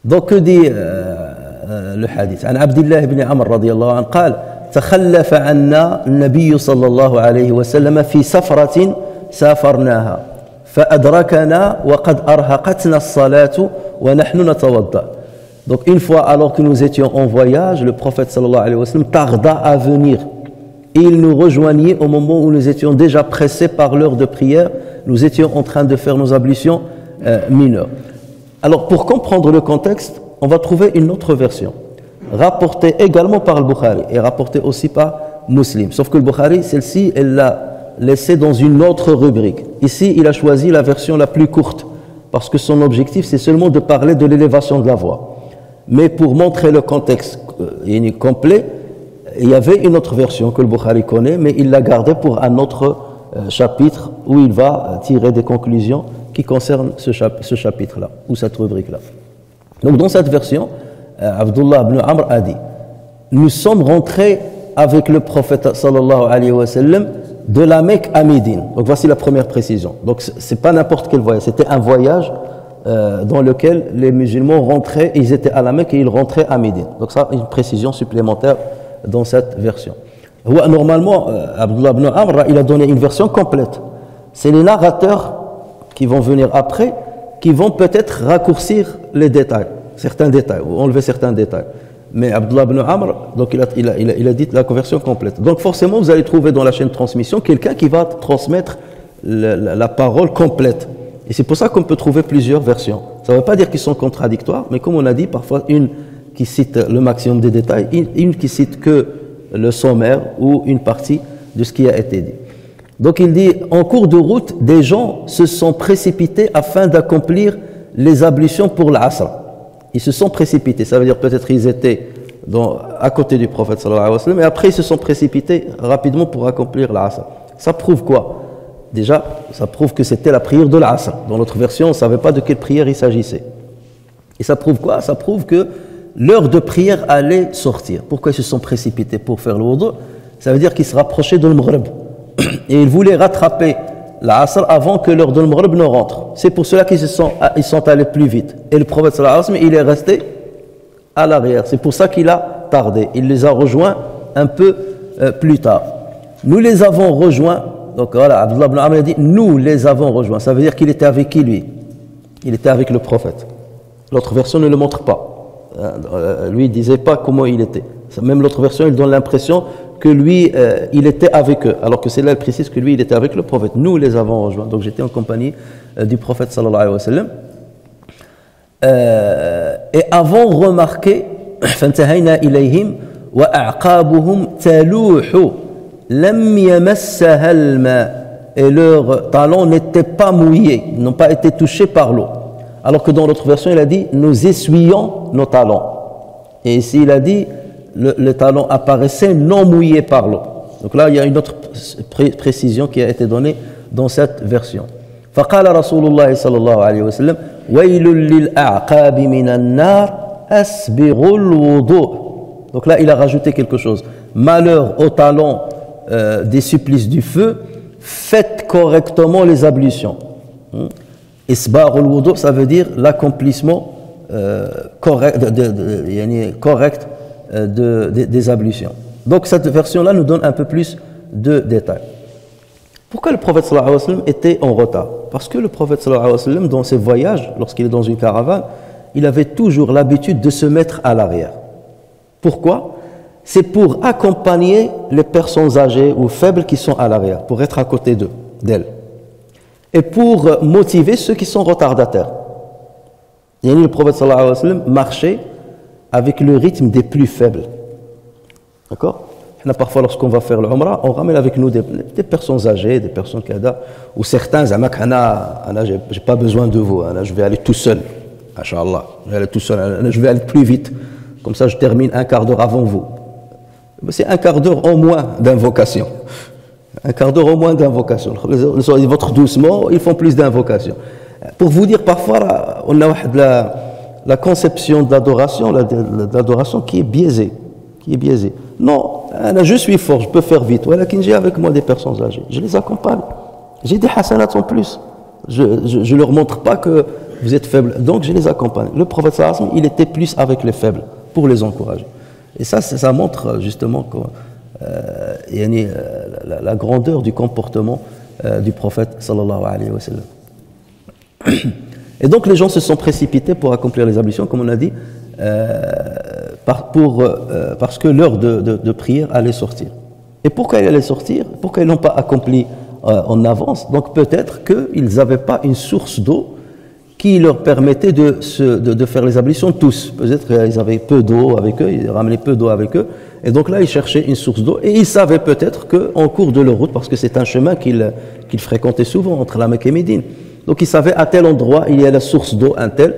Speaker 2: Donc, que dit le hadith? عن عبد الله بن عمرو رضي الله عنه قال تخلف عنا النبي صلى الله عليه وسلم في سفرة سافرناها فأدركنا وقد أرهقتنا الصلاة ونحن نتوضأ. Donc une fois alors que nous étions en voyage, le prophète sallallahu alayhi wa sallam tarda à venir. Il nous rejoignait au moment où nous étions déjà pressés par l'heure de prière. Nous étions en train de faire nos ablutions mineures. Alors pour comprendre le contexte, on va trouver une autre version, rapportée également par le Bukhari et rapportée aussi par Muslim. Sauf que le Bukhari, celle-ci, elle l'a laissée dans une autre rubrique. Ici, il a choisi la version la plus courte, parce que son objectif, c'est seulement de parler de l'élévation de la voix. Mais pour montrer le contexte complet, il y avait une autre version que le Bukhari connaît, mais il l'a gardée pour un autre chapitre où il va tirer des conclusions qui concernent ce chapitre-là, ou cette rubrique-là. Donc dans cette version, Abdullah ibn Amr a dit, nous sommes rentrés avec le prophète sallallahu alayhi wa sallam de la Mecque à Médine. Donc voici la première précision. Donc c'est pas n'importe quel voyage, c'était un voyage dans lequel les musulmans rentraient, ils étaient à la Mecque et ils rentraient à Médine. Donc ça, une précision supplémentaire dans cette version. Normalement, Abdullah ibn Amr, il a donné une version complète. C'est les narrateurs qui vont venir après, qui vont peut-être raccourcir les détails, certains détails, ou enlever certains détails. Mais Abdullah ibn Amr, donc il a dit la version complète. Donc forcément, vous allez trouver dans la chaîne de transmission quelqu'un qui va transmettre la parole complète. Et c'est pour ça qu'on peut trouver plusieurs versions. Ça ne veut pas dire qu'ils sont contradictoires, mais comme on a dit, parfois une qui cite le maximum des détails, une qui cite que le sommaire ou une partie de ce qui a été dit. Donc il dit, en cours de route, des gens se sont précipités afin d'accomplir les ablutions pour l'Asr. Ils se sont précipités, ça veut dire peut-être qu'ils étaient à côté du prophète sallallahu alayhi wa sallam, et après ils se sont précipités rapidement pour accomplir l'Asr. Ça prouve quoi? Déjà, ça prouve que c'était la prière de l'Asr. Dans l'autre version, on ne savait pas de quelle prière il s'agissait. Et ça prouve quoi? Ça prouve que l'heure de prière allait sortir. Pourquoi ils se sont précipités pour faire le wudu? Ça veut dire qu'ils se rapprochaient de l'Maghrib. Et ils voulaient rattraper l'Asr avant que l'heure de l'Maghrib ne rentre. C'est pour cela qu'ils sont allés plus vite. Et le prophète sallallahu alayhi wa sallam, il est resté à l'arrière. C'est pour ça qu'il a tardé. Il les a rejoints un peu plus tard. Nous les avons rejoints. Donc voilà, Abdullah ibn Amr a dit, nous les avons rejoints. Ça veut dire qu'il était avec qui lui? Il était avec le prophète. L'autre version ne le montre pas. Lui, il ne disait pas comment il était. Même l'autre version, il donne l'impression que lui, il était avec eux. Alors que c'est là, il précise que lui, il était avec le prophète. Nous les avons rejoints. Donc j'étais en compagnie du prophète sallallahu alayhi wa sallam. Et avons remarqué فانتهينا إليهم وأعقابهم تلوح لم يمسها الماء, et leurs talons n'étaient pas mouillés, n'ont pas été touchés par l'eau. Alors que dans l'autre version, il a dit nous essuyons nos talons. Et ici, il a dit le talon apparaissait non mouillé par l'eau. Donc là, il y a une autre précision qui a été donnée dans cette version. فقال رسول الله صلى الله عليه وسلم ويل للأعقاب من النار أسبغوا الوضوء. Donc là, il a rajouté quelque chose. Malheur aux talons des supplices du feu, faites correctement les ablutions. Isbagh al-wudu, ça veut dire l'accomplissement correct des ablutions. Donc cette version-là nous donne un peu plus de détails. Pourquoi le prophète sallallahu alayhi wa sallam était en retard? Parce que le prophète sallallahu alayhi wa sallam, dans ses voyages, lorsqu'il est dans une caravane, il avait toujours l'habitude de se mettre à l'arrière. Pourquoi? C'est pour accompagner les personnes âgées ou faibles qui sont à l'arrière, pour être à côté d'elles. Et pour motiver ceux qui sont retardataires. Le prophète sallallahu alayhi wa sallam marchait avec le rythme des plus faibles. D'accord? Parfois, lorsqu'on va faire le Umrah, on ramène avec nous des personnes âgées, des personnes qui ou certains, j'ai pas besoin de vous, je vais aller tout seul. Inch'Allah, je vais aller tout seul, je vais aller plus vite. Comme ça, je termine un quart d'heure avant vous. C'est un quart d'heure au moins d'invocation. Un quart d'heure au moins d'invocation. Votre doucement, ils font plus d'invocation. Pour vous dire, parfois, on a la conception de l'adoration qui est biaisée. Non, je suis fort, je peux faire vite. Voilà, j'ai avec moi des personnes âgées. Je les accompagne. J'ai des hasanats en plus. Je ne leur montre pas que vous êtes faible. Donc, je les accompagne. Le prophète sallallahu alayhi wa sallam, il était plus avec les faibles pour les encourager. Et ça montre justement la grandeur du comportement du prophète sallallahu alayhi wa sallam. Et donc, les gens se sont précipités pour accomplir les ablutions, comme on a dit, parce que l'heure de prière allait sortir. Et pourquoi elle allait sortir? Pourquoi ils n'ont pas accompli en avance? Donc peut-être qu'ils n'avaient pas une source d'eau qui leur permettait de faire les ablutions tous. Peut-être qu'ils avaient peu d'eau avec eux, ils ramenaient peu d'eau avec eux. Et donc là, ils cherchaient une source d'eau. Et ils savaient peut-être qu'en cours de leur route, parce que c'est un chemin qu'ils fréquentaient souvent entre la Mecque et Médine. Donc ils savaient à tel endroit, il y a la source d'eau, un tel.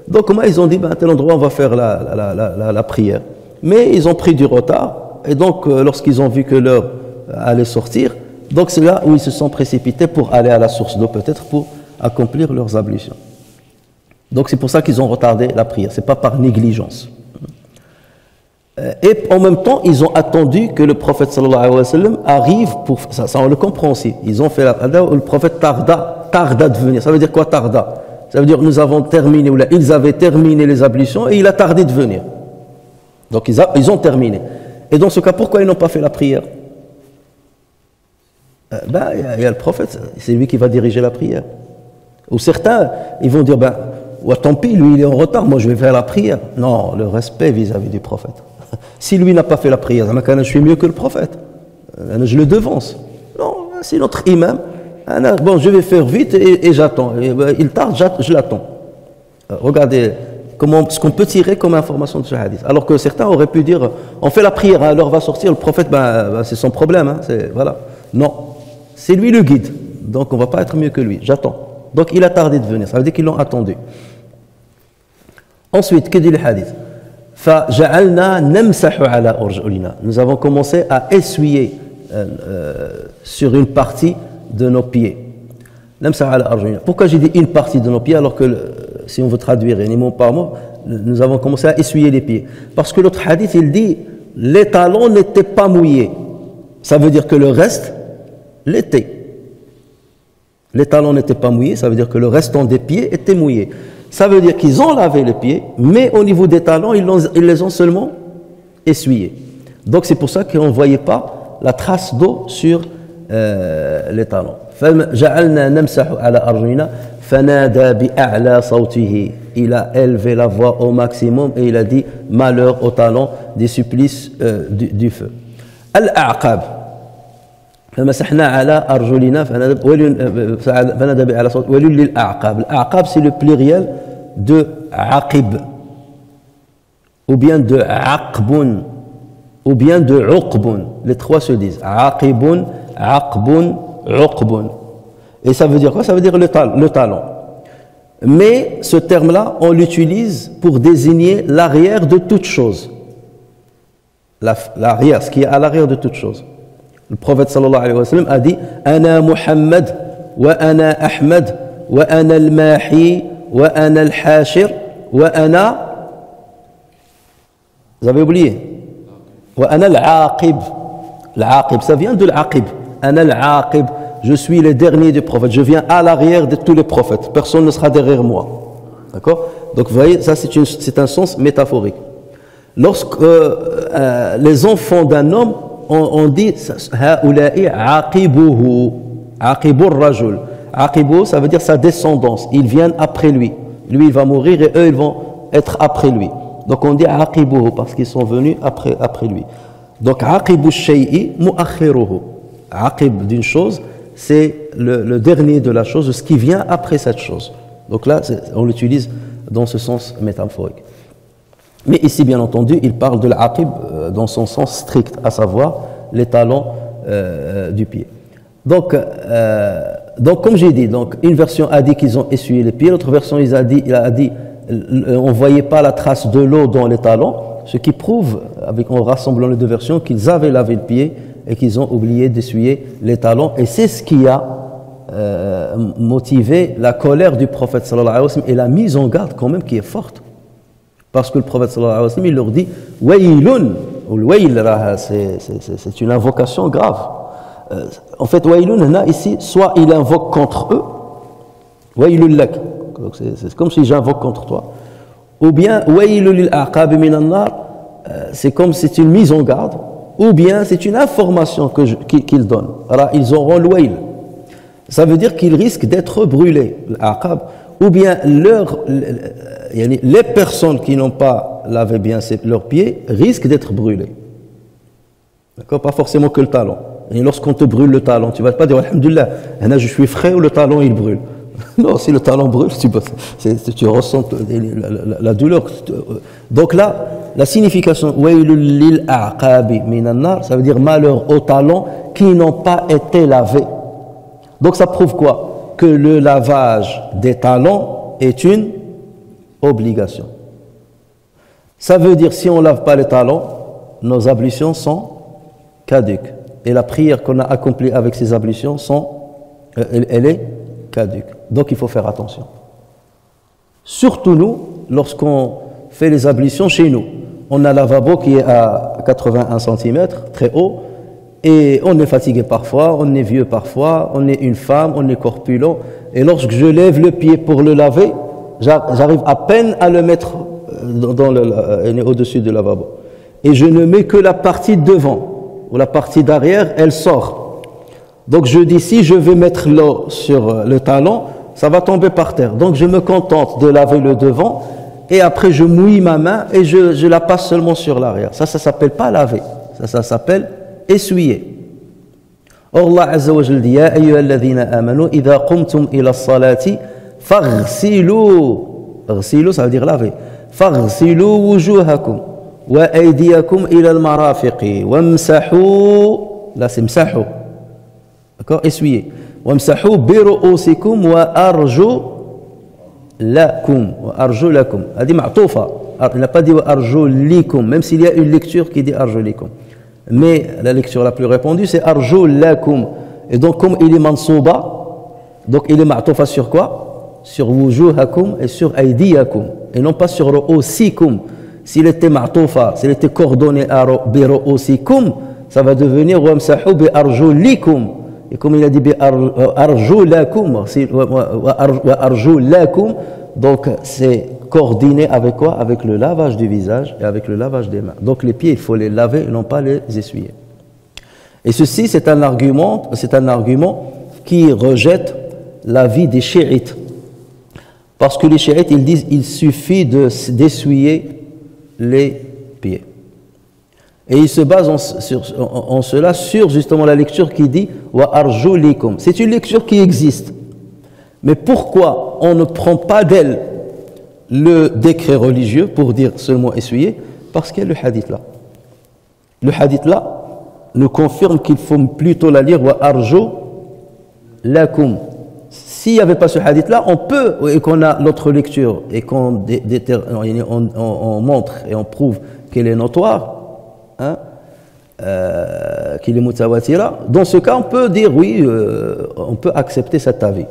Speaker 2: Donc comment ils ont dit, à tel endroit, on va faire la prière. Mais ils ont pris du retard. Et donc, lorsqu'ils ont vu que l'heure allait sortir, donc c'est là où ils se sont précipités pour aller à la source d'eau, peut-être pour accomplir leurs ablutions. Donc c'est pour ça qu'ils ont retardé la prière. C'est pas par négligence. Et en même temps, ils ont attendu que le prophète sallallahu alayhi wa sallam arrive pour ça on le comprend aussi. Ils ont fait le prophète tarda de venir. Ça veut dire quoi tarda? Ça veut dire nous avons terminé, ou là, ils avaient terminé les ablutions et il a tardé de venir. Donc ils ont terminé. Et dans ce cas, pourquoi ils n'ont pas fait la prière? Il y a le prophète, c'est lui qui va diriger la prière. Ou certains, ils vont dire, tant pis, lui il est en retard, moi je vais faire la prière. Non, le respect vis-à-vis du prophète. Si lui n'a pas fait la prière, je suis mieux que le prophète. Je le devance. Non, c'est notre imam. Bon, je vais faire vite et j'attends. Il tarde, je l'attends. Regardez ce qu'on peut tirer comme information de ce hadith. Alors que certains auraient pu dire, on fait la prière, l'heure va sortir, le prophète, c'est son problème. Voilà. Non, c'est lui le guide. Donc on ne va pas être mieux que lui. J'attends. Donc il a tardé de venir. Ça veut dire qu'ils l'ont attendu. Ensuite, que dit le hadith? فَجَعَلْنَا نَمْسَحُ عَلَى أَرْجُلِنَا. Nous avons commencé à essuyer sur une partie de nos pieds. Pourquoi j'ai dit une partie de nos pieds alors que si on veut traduire mot par mot, nous avons commencé à essuyer les pieds? Parce que l'autre hadith, il dit les talons n'étaient pas mouillés. Ça veut dire que le reste l'était. Les talons n'étaient pas mouillés, ça veut dire que le restant des pieds était mouillé. Ça veut dire qu'ils ont lavé les pieds, mais au niveau des talons, ils les ont seulement essuyés. Donc c'est pour ça qu'on ne voyait pas la trace d'eau sur les talons. فَجَعَلْنَا نَمْسَحُ عَلَى أَرْجُلِنَا فَنَادَى بِأَعْلَى صَوْتِهِ. Il a élevé la voix au maximum et il a dit malheur aux talons des supplices du feu. Al-A'qab. فمسحنا على أرجلنا فنادى بأعلى صوت ويل للأعقاب. الأعقاب c'est le pluriel de aqib, ou bien de aqbun, ou bien de uqbun. Les trois se disent aqibun, aqbun, uqbun. Et ça veut dire quoi? Ça veut dire le talon. Mais ce terme-là, on l'utilise pour désigner l'arrière de toute chose. L'arrière, ce qui est à l'arrière de toute chose. Le prophète sallallahu alayhi wa sallam a dit Ana Muhammad, wa ana Ahmad, wa ana al-Mahi, wa ana al-Hashir, wa ana. Vous avez oublié? Wa ana al-Aqib. L'Aqib, ça vient de l'Aqib. Ana al-Aqib. Je suis le dernier des prophètes. Je viens à l'arrière de tous les prophètes. Personne ne sera derrière moi. D'accord? Donc vous voyez, ça c'est un sens métaphorique. Lorsque les enfants d'un homme, on dit Ha'ula'i aqibuhu, aqibur rajul. Aqibu, ça veut dire sa descendance. Ils viennent après lui. Lui, il va mourir et eux, ils vont être après lui. Donc on dit aqibuhu parce qu'ils sont venus après lui. Donc aqibu shay'i mu'akhiruhu. Aqib d'une chose, c'est le dernier de la chose, ce qui vient après cette chose. Donc là, on l'utilise dans ce sens métaphorique. Mais ici, bien entendu, il parle de l'aqib dans son sens strict, à savoir les talons du pied. Donc comme j'ai dit, une version a dit qu'ils ont essuyé les pieds, l'autre version il a dit on ne voyait pas la trace de l'eau dans les talons, ce qui prouve, en rassemblant les deux versions, qu'ils avaient lavé le pied et qu'ils ont oublié d'essuyer les talons. Et c'est ce qui a motivé la colère du prophète sallallahu alayhi wa sallam et la mise en garde quand même qui est forte. Parce que le prophète sallallahu alayhi wa sallam, il leur dit « Waylun » ou « Wayl » c'est une invocation grave. En fait, « Waylun » ici, soit il invoque contre eux, « Waylun lak » c'est comme si j'invoque contre toi. Ou bien « Waylun lil aqab minan nar » c'est comme si c'est une mise en garde. Ou bien c'est une information qu'ils donnent. Alors ils auront le wayl. Ça veut dire qu'ils risquent d'être brûlés, l'aqab. Ou bien les personnes qui n'ont pas lavé bien leurs pieds risquent d'être brûlées. D'accord? Pas forcément que le talon. Et lorsqu'on te brûle le talon, tu ne vas pas dire alhamdoulilah, je suis frais ou le talon il brûle. Non, si le talon brûle, tu ressens la douleur. Donc là, la signification waylul lil a'qabi minan nar, ça veut dire malheur aux talons qui n'ont pas été lavés. Donc ça prouve quoi? Que le lavage des talons est une obligation. Ça veut dire si on ne lave pas les talons, nos ablutions sont caduques. Et la prière qu'on a accomplie avec ces ablutions, elle est caduque. Donc il faut faire attention. Surtout nous, lorsqu'on fait les ablutions chez nous. On a un lavabo qui est à 81 cm, très haut, et on est fatigué parfois, on est vieux parfois, on est une femme, on est corpulent, et lorsque je lève le pied pour le laver, j'arrive à peine à le mettre au-dessus du lavabo. Et je ne mets que la partie devant, ou la partie d'arrière, elle sort. Donc je dis, si je vais mettre l'eau sur le talon, ça va tomber par terre. Donc je me contente de laver le devant, et après je mouille ma main et je la passe seulement sur l'arrière. Ça s'appelle pas laver, ça s'appelle essuyer. Or Allah Azza wa Jalla dit Ya ayyuhalladhina amanu idha qumtum ila as-salati faghsilu. Faghsilu, ça veut dire laver. Faghsilu wujuhakum wa aydiyakum ila al-marafiqi wamsahu. Là c'est msahu. D'accord, essuyer. Wamsahu bi ru'usikum wa arju lakum wa arju lakum. Il a dit ma'toufa. Il n'a pas dit wa arju likum, même s'il y a une lecture qui dit arju likum. Mais la lecture la plus répandue, c'est arju lakum. Et donc, comme il est mansouba, donc il est ma'toufa sur quoi? Sur wujuhakum et sur aydiyakum. Et non pas sur ru'usikum. S'il était ma'toufa, s'il était coordonné à bi ru'usikum, ça va devenir wamsahu bi arju likum. Et comme il a dit arju lakum, arju lakum, donc c'est coordonné avec quoi? Avec le lavage du visage et avec le lavage des mains. Donc les pieds, il faut les laver et non pas les essuyer. Et ceci, c'est un argument qui rejette l'avis des chiites. Parce que les chiites, ils disent il suffit d'essuyer les pieds. Et il se base en cela sur justement la lecture qui dit wa arjulikum. C'est une lecture qui existe. Mais pourquoi on ne prend pas d'elle le décret religieux pour dire seulement essuyer, parce qu'il y a le hadith là. Le hadith là nous confirme qu'il faut plutôt la lire wa arju lakum. S'il n'y avait pas ce hadith là, on peut, et qu'on a l'autre lecture, et qu'on on montre et on prouve qu'elle est notoire, hein, qu'il est mutawatira, dans ce cas on peut dire oui, on peut accepter cet avis.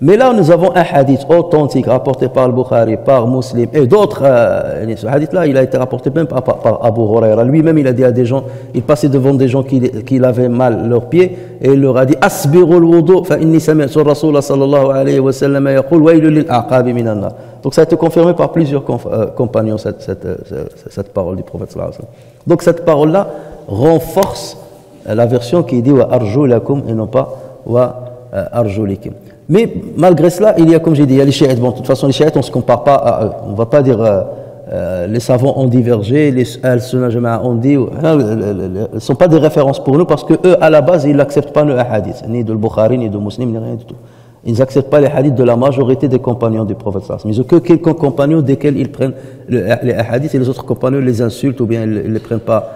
Speaker 2: Mais là nous avons un hadith authentique rapporté par Al-Bukhari, par Muslim et d'autres. Ce hadith là il a été rapporté même par Abu Huraira. Lui-même il a dit à des gens, il passait devant des gens qui avaient mal leurs pieds et il leur a dit asbiru al-wudu fa inni sami'tu ar-rasul sallallahu alayhi wa sallam yaqul waylun lil aqabi minan nar. Donc ça a été confirmé par plusieurs compagnons cette parole du prophète sallallahu alayhi wa sallam. Donc cette parole là renforce la version qui dit wa arju lakum et non pas wa arju likum. Mais malgré cela, il y a, comme j'ai dit, il y a les chiites. Bon, de toute façon, les chiites, on ne se compare pas à eux. On ne va pas dire les savants ont divergé, les al-Sunnah Jama'a ont dit. Elles ne sont pas des références pour nous parce qu'eux, à la base, ils n'acceptent pas le hadith, ni de Bukhari, ni de Muslim, ni rien du tout. Ils n'acceptent pas les hadiths de la majorité des compagnons du prophèet. Mais ils n'ont que quelques compagnons desquels ils prennent les hadiths et les autres compagnons les insultent ou bien ils ne les prennent pas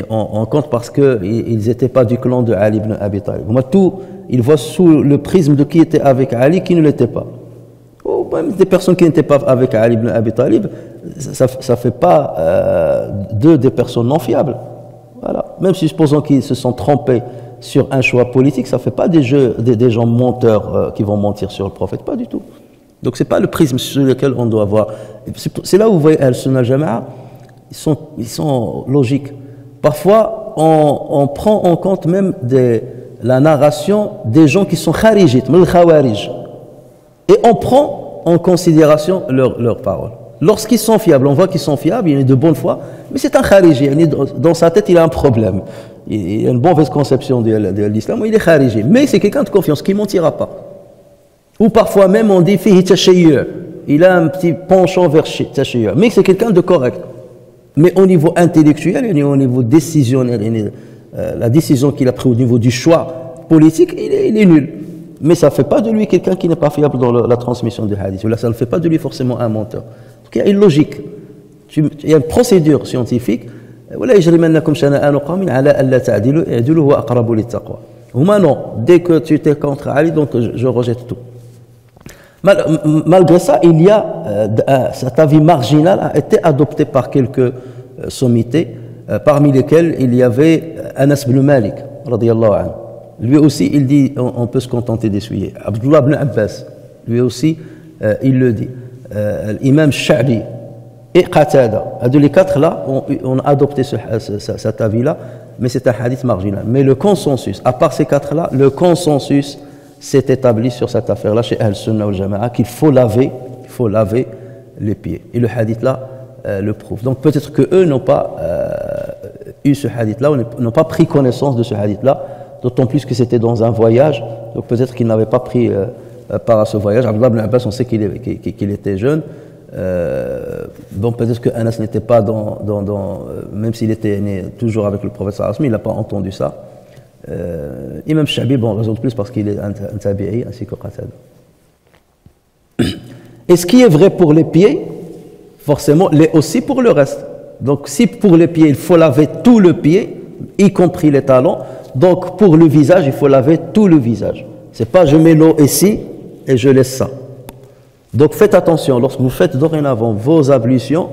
Speaker 2: en compte parce qu'ils n'étaient pas du clan de Ali ibn Abi Talib. Moi, tout. Il voit sous le prisme de qui était avec Ali, qui ne l'était pas. Ou même des personnes qui n'étaient pas avec Ali ibn Abi Talib, ça ne fait pas d'eux des personnes non fiables. Voilà. Même si supposons qu'ils se sont trompés sur un choix politique, ça ne fait pas des gens menteurs qui vont mentir sur le prophète, pas du tout. Donc ce n'est pas le prisme sur lequel on doit voir. C'est là où vous voyez Al-Sunnah Jama'a, ils sont logiques. Parfois, on prend en compte même la narration des gens qui sont kharijites, le khawarij. Et on prend en considération leurs paroles. Lorsqu'ils sont fiables, on voit qu'ils sont fiables, il est de bonne foi, mais c'est un khariji, dans sa tête il a un problème. Il a une mauvaise conception de l'islam, il est khariji. Mais c'est quelqu'un de confiance qui ne mentira pas. Ou parfois même on dit fihi tashayyu', il a un petit penchant vers tashayyu', mais c'est quelqu'un de correct. Mais au niveau intellectuel, au niveau décisionnel, la décision qu'il a prise au niveau du choix politique, il est nul. Mais ça ne fait pas de lui quelqu'un qui n'est pas fiable dans la transmission du hadith. Là, ça ne fait pas de lui forcément un menteur. Donc, il y a une logique. Il y a une procédure scientifique. Non, dès que tu étais contre Ali, donc je rejette tout. Malgré ça, il y a cet avis marginal a été adopté par quelques sommités, parmi lesquels il y avait Anas ibn Malik, radiyallahu anhu. Lui aussi, il dit on peut se contenter d'essuyer. Abdullah ibn Abbas, lui aussi, il le dit. L'imam Sha'bi et Qatada. Les quatre là, on a adopté cet avis-là, mais c'est un hadith marginal. Mais le consensus, à part ces quatre là, le consensus s'est établi sur cette affaire-là chez Al-Sunnah wal Jama'a qu'il faut laver les pieds. Et le hadith là le prouve. Donc peut-être que eux n'ont pas eu ce hadith-là, ou n'ont pas pris connaissance de ce hadith-là, d'autant plus que c'était dans un voyage, donc peut-être qu'ils n'avaient pas pris part à ce voyage. Abdullah ibn Abbas, on sait qu'il était jeune, donc peut-être que Anas n'était pas même s'il était né toujours avec le prophète sallallahu alayhi wa sallam, il n'a pas entendu ça. Imam Sha'bi, bon, raison de plus parce qu'il est un tabi'i ainsi que Qatada. Et ce qui est vrai pour les pieds, forcément, l'est aussi pour le reste. Donc, si pour les pieds, il faut laver tout le pied, y compris les talons, donc pour le visage, il faut laver tout le visage. C'est pas je mets l'eau ici et je laisse ça. Donc, faites attention, lorsque vous faites dorénavant vos ablutions,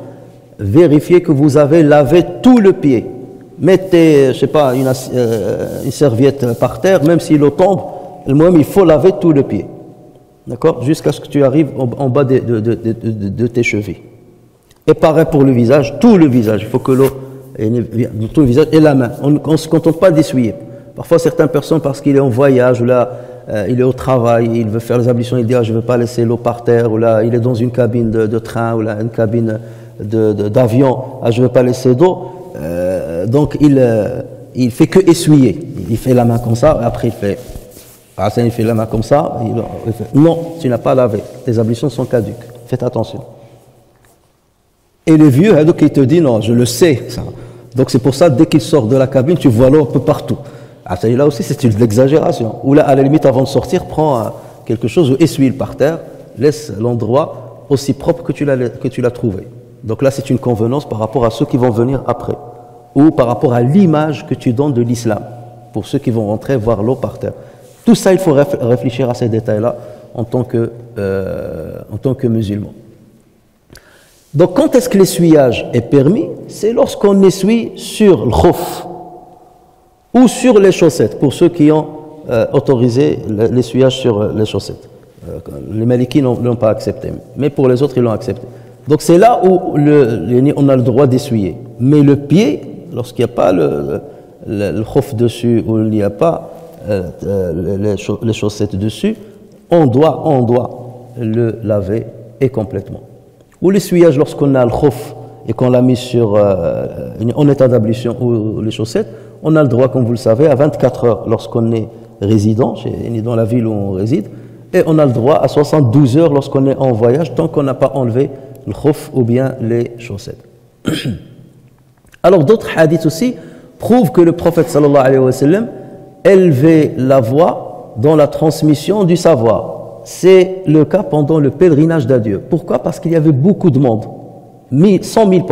Speaker 2: vérifiez que vous avez lavé tout le pied. Mettez, je sais pas, une serviette par terre, même si l'eau tombe, il faut laver tout le pied. D'accord? Jusqu'à ce que tu arrives en bas de tes chevilles. Et pareil pour le visage, tout le visage. Il faut que l'eau, tout le visage et la main. On ne se contente pas d'essuyer. Parfois, certaines personnes, parce qu'il est en voyage, ou là, il est au travail, il veut faire les ablutions, il dit je ne veux pas laisser l'eau par terre, ou là, il est dans une cabine de train, ou là, une cabine d'avion, je ne veux pas laisser d'eau. Donc il fait que essuyer. Il fait la main comme ça, et après il fait la main comme ça. Il fait, non, tu n'as pas lavé. Tes ablutions sont caduques. Faites attention. Et les vieux, donc il te dit non, je le sais. Ça. Donc c'est pour ça, dès qu'il sort de la cabine, tu vois l'eau un peu partout. Là aussi, c'est une exagération. Ou là, à la limite, avant de sortir, prends quelque chose ou essuie-le par terre, laisse l'endroit aussi propre que tu l'as trouvé. Donc là, c'est une convenance par rapport à ceux qui vont venir après, ou par rapport à l'image que tu donnes de l'islam, pour ceux qui vont rentrer voir l'eau par terre. Tout ça, il faut réfléchir à ces détails-là en tant que musulman. Donc, quand est-ce que l'essuyage est permis? C'est lorsqu'on essuie sur le khuf ou sur les chaussettes, pour ceux qui ont autorisé l'essuyage sur les chaussettes. Les Malikis n'ont pas accepté, mais pour les autres, ils l'ont accepté. Donc, c'est là où on a le droit d'essuyer. Mais le pied, lorsqu'il n'y a pas le khuf dessus, ou il n'y a pas les chaussettes dessus, on doit le laver et complètement. Ou l'essuyage lorsqu'on a le khuf et qu'on l'a mis en état d'ablution ou les chaussettes, on a le droit, comme vous le savez, à 24 heures lorsqu'on est résident, dans la ville où on réside, et on a le droit à 72 heures lorsqu'on est en voyage, tant qu'on n'a pas enlevé le khuf ou bien les chaussettes. Alors d'autres hadiths aussi prouvent que le prophète sallallahu alayhi wa sallam élevait la voix dans la transmission du savoir. C'est le cas pendant le pèlerinage d'adieu. Pourquoi? Parce qu'il y avait beaucoup de monde. 100 000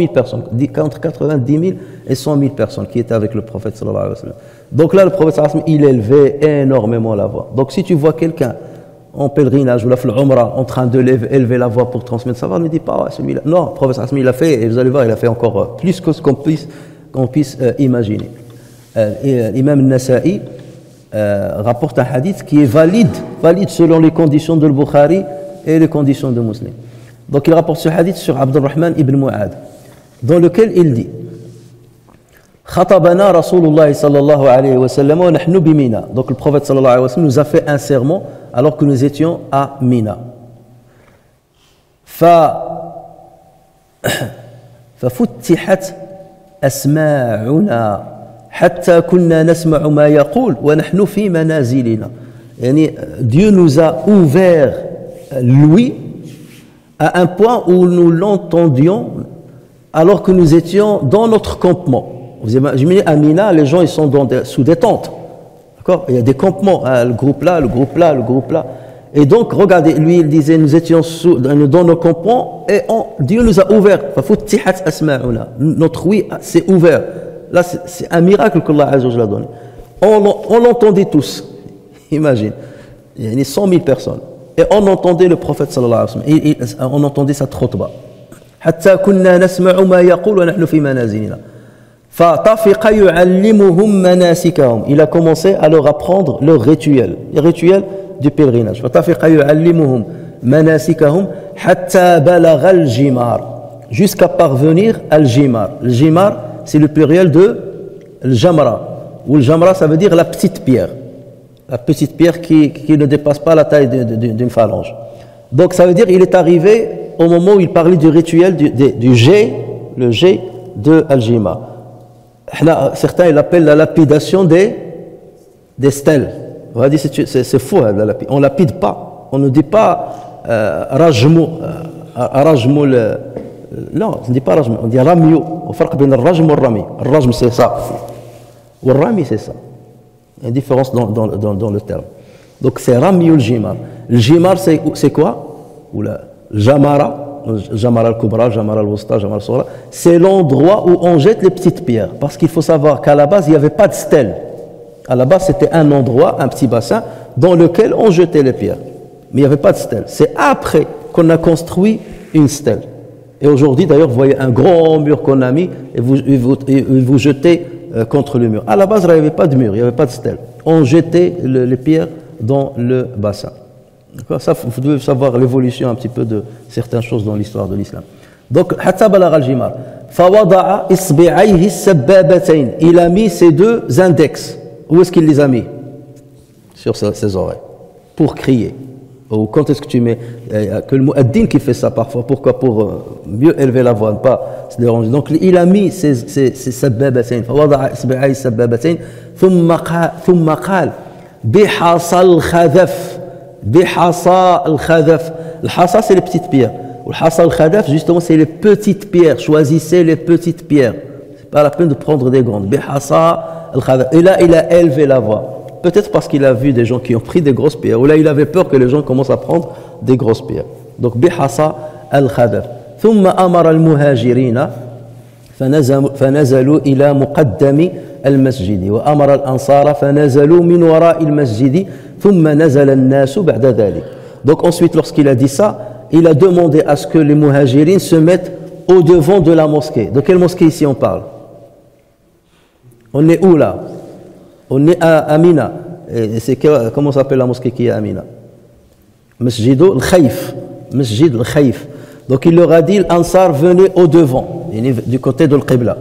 Speaker 2: personnes, entre 90 000 et 100 000 personnes qui étaient avec le prophète sallallahu alayhi wa sallam. Donc là, le prophète sallallahu alayhi wa sallam, il élevait énormément la voix. Donc si tu vois quelqu'un en pèlerinage ou la Umrah en train de élever la voix pour transmettre le savoir, ne dis pas, celui-là. Non, le prophète sallallahu alayhi wa sallam, il a fait, et vous allez voir, il a fait encore plus que ce qu'on puisse imaginer. L'imam Nasa'i rapporte un hadith qui est valide selon les conditions de Bukhari et les conditions de Muslim. Donc il rapporte ce hadith sur Abdurrahman ibn Mu'ad, dans lequel il dit Khatabana Rasulullah sallallahu alayhi wa sallam wa nahnu bi Mina. Donc le prophète sallallahu alayhi wa sallam nous a fait un sermon alors que nous étions à Mina. ففتحت أسماعنا حتى كنا نسمع ما يقول ونحن في منازلنا. يعني Dieu nous a ouvert l'ouïe à un point où nous l'entendions alors que nous étions dans notre campement. Vous imaginez, à Mina, les gens ils sont sous des tentes. D'accord? Il y a des campements, le groupe là, le groupe là, le groupe là. Et donc, regardez, lui, il disait, nous étions dans nos campements et Dieu nous a ouvert. Notre ouïe s'est ouvert. Là, c'est un miracle qu'Allah Azza wa Jalla a donné. On l'entendait tous. Imagine. Il y a 100 000 personnes. Et on entendait le prophète sallallahu alayhi wa sallam. On entendait sa khutba. حتى كنا نسمع ما يقول ونحن في منازلنا. فطفق يعلمهم مناسكهم. Il a commencé à leur apprendre leurs rituels, les rituels du pèlerinage. فطفق يعلمهم مناسكهم حتى بلغ الجمار. Jusqu'à parvenir al jimar. Le jimar, c'est le pluriel de jamra. Ou le jamra, ça veut dire la petite pierre. La petite pierre qui ne dépasse pas la taille d'une phalange. Donc ça veut dire qu'il est arrivé au moment où il parlait du rituel du jet, le jet de Al-Jima. Certains ils l'appellent la lapidation des stèles. On va dire c'est faux, on ne lapide pas. On ne dit pas rajmu, non, on ne dit pas rajmu, on dit ramyu. On fait le rajm et le rami. Le rajm c'est ça. Ou le rami c'est ça. Il y a une différence dans le terme. Donc c'est ramyu al-jimar. Le jimar c'est quoi? Ou le jamara, jamara al-kubra, jamara al-wusta, jamara al-sughra, c'est l'endroit où on jette les petites pierres. Parce qu'il faut savoir qu'à la base, il n'y avait pas de stèle. À la base, c'était un endroit, un petit bassin, dans lequel on jetait les pierres. Mais il n'y avait pas de stèle. C'est après qu'on a construit une stèle. Et aujourd'hui, d'ailleurs, vous voyez un grand mur qu'on a mis et vous jetez contre le mur. À la base, il n'y avait pas de mur, il n'y avait pas de stèle. On jetait les pierres dans le bassin. Ça, vous devez savoir l'évolution un petit peu de certaines choses dans l'histoire de l'islam. Donc, hatta balagha al-jimar. Fawada'a isbi'ayhi as-sabbabatayn. Il a mis ses deux index. Où est-ce qu'il les a mis? Sur ses oreilles. Pour crier. Ou quand est-ce que tu mets que le muaddin qui fait ça parfois. Pourquoi? Pour mieux élever la voix, ne pas se déranger. Donc, il a mis ses sabbabatayn. Fawada'a isbi'ayhi as-sabbabatayn. Thumma qala bihasa al-khadaf. Bihasa al-khadaf. Le hasa, c'est les petites pierres. Le hasa al-khadaf, justement, c'est les petites pierres. Choisissez les petites pierres. C'est pas la peine de prendre des grandes. Bihasa al-khadaf. Et là, il a élevé la voix. Peut-être parce qu'il a vu des gens qui ont pris des grosses pierres. Ou là, il avait peur que les gens commencent à prendre des grosses pierres. Donc بحصى الخذف. ثم أمر المهاجرين فنزلوا إلى مقدم المسجد وأمر الأنصار فنزلوا من وراء المسجد ثم نزل الناس بعد ذلك. Donc ensuite, lorsqu'il a dit ça, il a demandé à ce que les muhajirines se mettent au devant de la mosquée. De quelle mosquée ici on parle? On est où là? On est à Amina. Comment s'appelle la mosquée qui est à Amina? Masjid al-Khayf. Masjid al-Khayf. Donc il leur a dit, l'Ansar venez au devant, du côté de l'Qibla.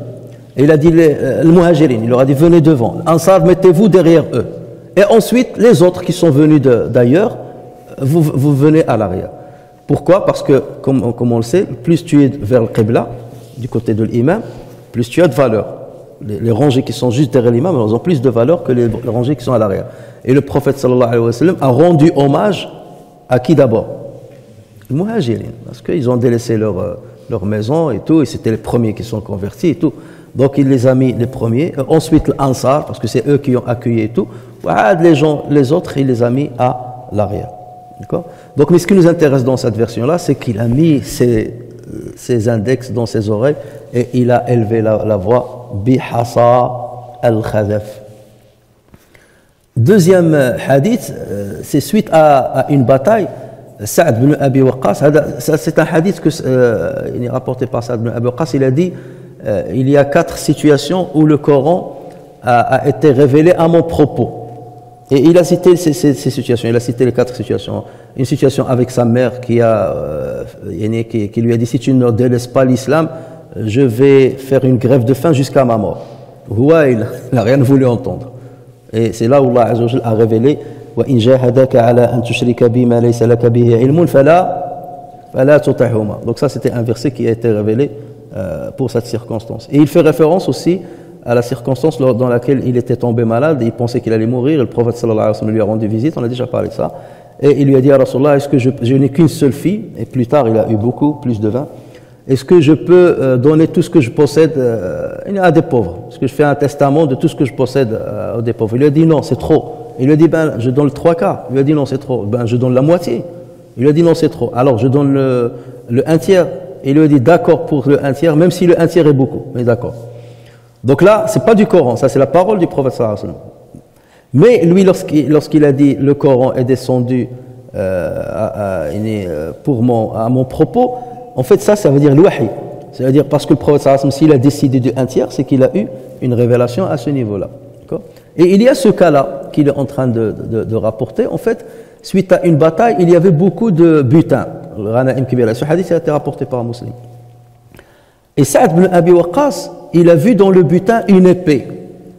Speaker 2: Et il a dit, le Muhajirin, il leur a dit, venez devant. L'Ansar, mettez-vous derrière eux. Et ensuite, les autres qui sont venus d'ailleurs, vous venez à l'arrière. Pourquoi? Parce que, comme on le sait, plus tu es vers le Qibla, du côté de l'imam, plus tu as de valeur. Les rangées qui sont juste derrière l'imam, elles ont plus de valeur que les rangées qui sont à l'arrière. Et le prophète sallallahu alayhi wa sallam a rendu hommage à qui d'abord? Les Muhajirin, parce qu'ils ont délaissé leur maison et tout, et c'était les premiers qui sont convertis et tout. Donc il les a mis les premiers, ensuite l'Ansar, parce que c'est eux qui ont accueilli et tout, les autres, il les a mis à l'arrière. D'accord? Donc, mais ce qui nous intéresse dans cette version-là, c'est qu'il a mis ses index dans ses oreilles et il a élevé la voix bihasa al-khazaf. Deuxième hadith, c'est suite à une bataille. Sa'd ibn Abi Waqqas, c'est un hadith il est rapporté par Sa'd ibn Abi Waqqas, il a dit il y a 4 situations où le Coran a été révélé à mon propos. Et il a cité ces situations, il a cité les 4 situations. Une situation avec sa mère qui lui a dit si tu ne délaisses pas l'islam, je vais faire une grève de faim jusqu'à ma mort. Il n'a rien voulu entendre. Et c'est là où Allah Azza wa Jalla a révélé وَإِنْ جَاهَدَاكَ عَلَىٰ أَنْ تُشْرِكَ بِمَا لَيْسَ لَكَ بِهِ عِلْمٌ فَلَا تُطِعْهُمَا. Donc ça c'était un verset qui a été révélé pour cette circonstance. Et il fait référence aussi à la circonstance dans laquelle il était tombé malade, il pensait qu'il allait mourir, et le prophète sallallahu alayhi wa sallam lui a rendu visite, on a déjà parlé de ça, et il lui a dit à Rasulallah, est-ce que je n'ai qu'une seule fille, et plus tard il a eu plus de 20, est-ce que je peux donner tout ce que je possède à des pauvres? Est-ce que je fais un testament de tout ce que je possède à des pauvres? Il lui a dit non, c'est trop. Il lui a dit je donne le 3/4. Il lui a dit non, c'est trop. Je donne la moitié. Il lui a dit non, c'est trop. Alors je donne le 1/3. Il lui a dit d'accord pour le 1/3, même si le 1/3 est beaucoup, mais d'accord. Donc là, c'est pas du Coran, ça c'est la parole du prophète sallallahu alayhi wa sallam. Mais lui, lorsqu'il a dit le Coran est descendu à mon propos, en fait ça veut dire l'wahi. C'est-à-dire parce que le prophète sallallahu alayhi wa sallam, s'il a décidé du 1/3, c'est qu'il a eu une révélation à ce niveau-là. Et il y a ce cas-là qu'il est en train de rapporter. En fait, suite à une bataille, il y avait beaucoup de butin. Ce hadith a été rapporté par un musulman. Et Sa'd ibn Abi Waqqas, il a vu dans le butin une épée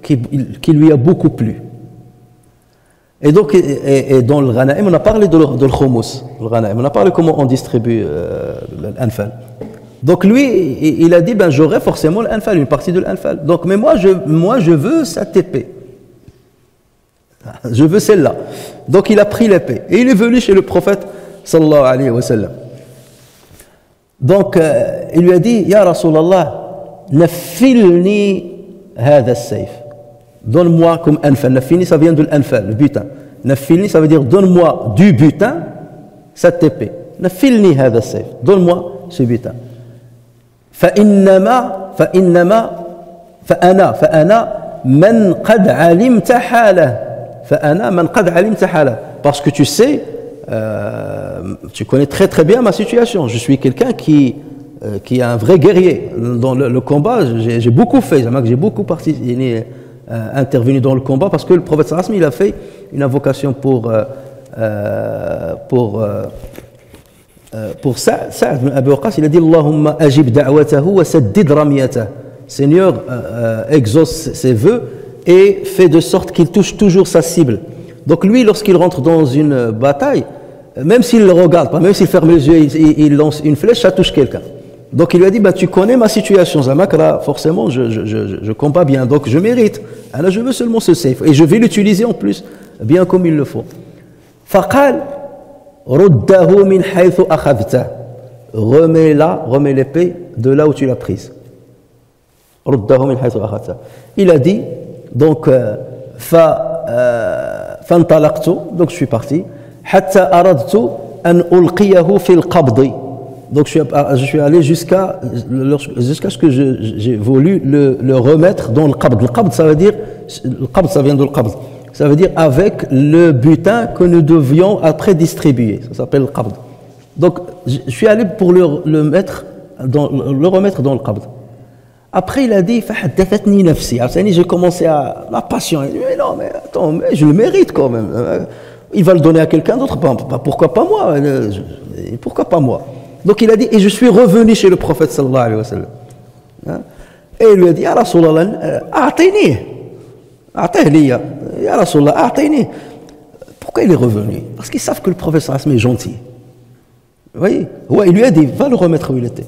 Speaker 2: qui lui a beaucoup plu. Et donc, et dans le Ghanaim, on a parlé de l'khoumus, on a parlé comment on distribue l'anfal. Donc lui, il a dit, j'aurai forcément l'anfal, une partie de l'anfal. Donc, mais moi, je veux cette épée. Je veux celle-là. Donc il a pris l'épée. Et il est venu chez le prophète, sallallahu alayhi wa sallam. Donc, il lui a dit, Ya Rasulallah, nafilni hadha as-sayf. Donne-moi comme anfal. Nafilni, ça vient de l'anfal, le butin. Nafilni, ça veut dire donne-moi du butin, cette épée. Nafilni hadha as-sayf. Donne-moi ce butin. فإنما فأنا من قد علمت حاله. فأنا من قد علمت حاله. Parce que tu sais, tu connais très très bien ma situation. Je suis quelqu'un qui est un vrai guerrier. Dans le combat, j'ai beaucoup fait. J'ai beaucoup intervenu dans le combat parce que le prophète sallallahu alayhi wa sallam, il a fait une invocation pour Sa'd ibn Abi Waqqas. Il a dit Allahumma ajib da'watahu wa saddid ramiyatahu. Seigneur, exauce ses vœux et fait de sorte qu'il touche toujours sa cible. Donc lui, lorsqu'il rentre dans une bataille, même s'il ne regarde pas, même s'il ferme les yeux, il lance une flèche, ça touche quelqu'un. Donc il lui a dit, tu connais ma situation, Zamakra, forcément je combats bien, donc je mérite. Alors je veux seulement ce safe, et je vais l'utiliser en plus, bien comme il le faut. Faqal, ruddahu min haythu akhadta. Remets l'épée de là où tu l'as prise. Ruddahu min haythu akhadta. Il a dit, donc, fantalaqtu, donc je suis parti, hatta aradtu أن ألقيه في القبض. Donc je suis allé jusqu'à ce que j'ai voulu le remettre dans le qabd. Le qabd, ça veut dire, le qabd, ça vient de le qabd. Ça veut dire avec le butin que nous devions après distribuer. Ça s'appelle le qabd. Donc je suis allé pour le remettre dans le qabd. Après il a dit فحدثتني نفسي. J'ai commencé à la passion. Il dit mais non, mais attends, mais je le mérite quand même. Il va le donner à quelqu'un d'autre. Pourquoi pas moi? Pourquoi pas moi? Donc il a dit, et je suis revenu chez le prophète sallallahu alayhi wa sallam. Et il lui a dit, Ya Rasulallah, a'tayni, Ya Rasulallah, a'tayni. Pourquoi il est revenu? Parce qu'ils savent que le prophète sallallahu alayhi wa sallam est gentil. Vous voyez? Ouais, il lui a dit, va le remettre où il était.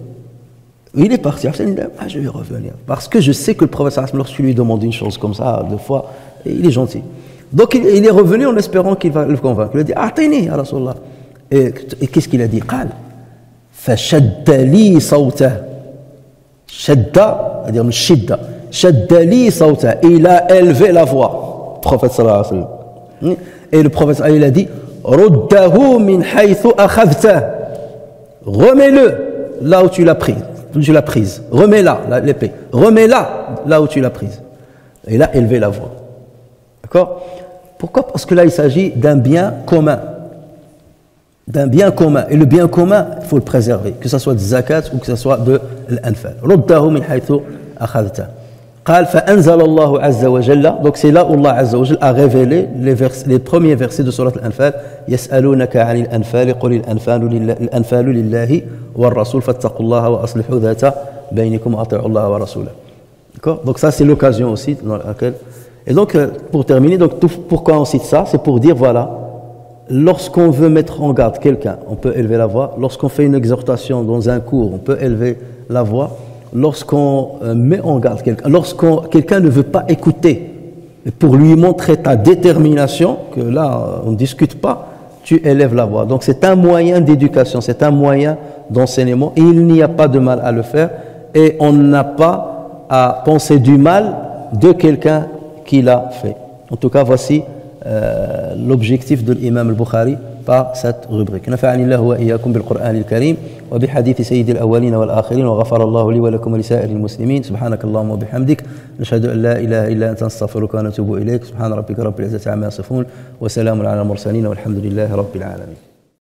Speaker 2: Il est parti. Il dit, je vais revenir. Parce que je sais que le prophète sallallahu alayhi wa sallam, lorsqu'il lui demande une chose comme ça, deux fois, il est gentil. Donc il est revenu en espérant qu'il va le convaincre. Il a dit, a'tayni, Ya Rasulallah. Et qu'est-ce qu'il a dit? Qal. فشد لي صوته شد c'est-à-dire le shidda شد لي صوته il a élevé la voix prophète sallallahu alayhi wa sallam et le prophète il a dit رده من حيث أخذته remets-le là où tu l'as prise remets-la l'épée remets-la là où tu l'as prise et il a élevé la voix, d'accord? Pourquoi? Parce que là il s'agit d'un bien commun. Et le bien commun, il faut le préserver, que ce soit de zakat ou que ce soit de l'anfal. رُدَّهُ مِنْ حَيْثُ أَخَذْتَهُ. قال فأنزل الله عز وجل. Donc c'est là où Allah عز وجل a révélé les premiers versets de sourate Al-Anfal. يسألونك عن الأنفال قل الأنفال لله والرسول فاتقوا الله وأصلحوا ذات بينكم وأطيعوا الله ورسوله. D'accord? Donc ça c'est l'occasion aussi dans laquelle. Et donc pour terminer, donc pourquoi on cite ça? C'est pour dire voilà. Lorsqu'on veut mettre en garde quelqu'un, on peut élever la voix. Lorsqu'on fait une exhortation dans un cours, on peut élever la voix. Lorsqu'on met en garde quelqu'un, quelqu'un ne veut pas écouter, pour lui montrer ta détermination, que là, on ne discute pas, tu élèves la voix. Donc c'est un moyen d'éducation, c'est un moyen d'enseignement, et il n'y a pas de mal à le faire, et on n'a pas à penser du mal de quelqu'un qui l'a fait. En tout cas, voici l'objectif de l'imam al-Bukhari par cette rubrique. نفعني الله وإياكم بالقرآن الكريم وبحديث سيد الأولين والآخرين وغفر الله لي ولكم ولسائر المسلمين سبحانك اللهم وبحمدك نشهد أن لا إله إلا أنت نستغفرك ونتوب إليك سبحان ربك رب العزة عما يصفون وسلام على المرسلين والحمد لله رب العالمين.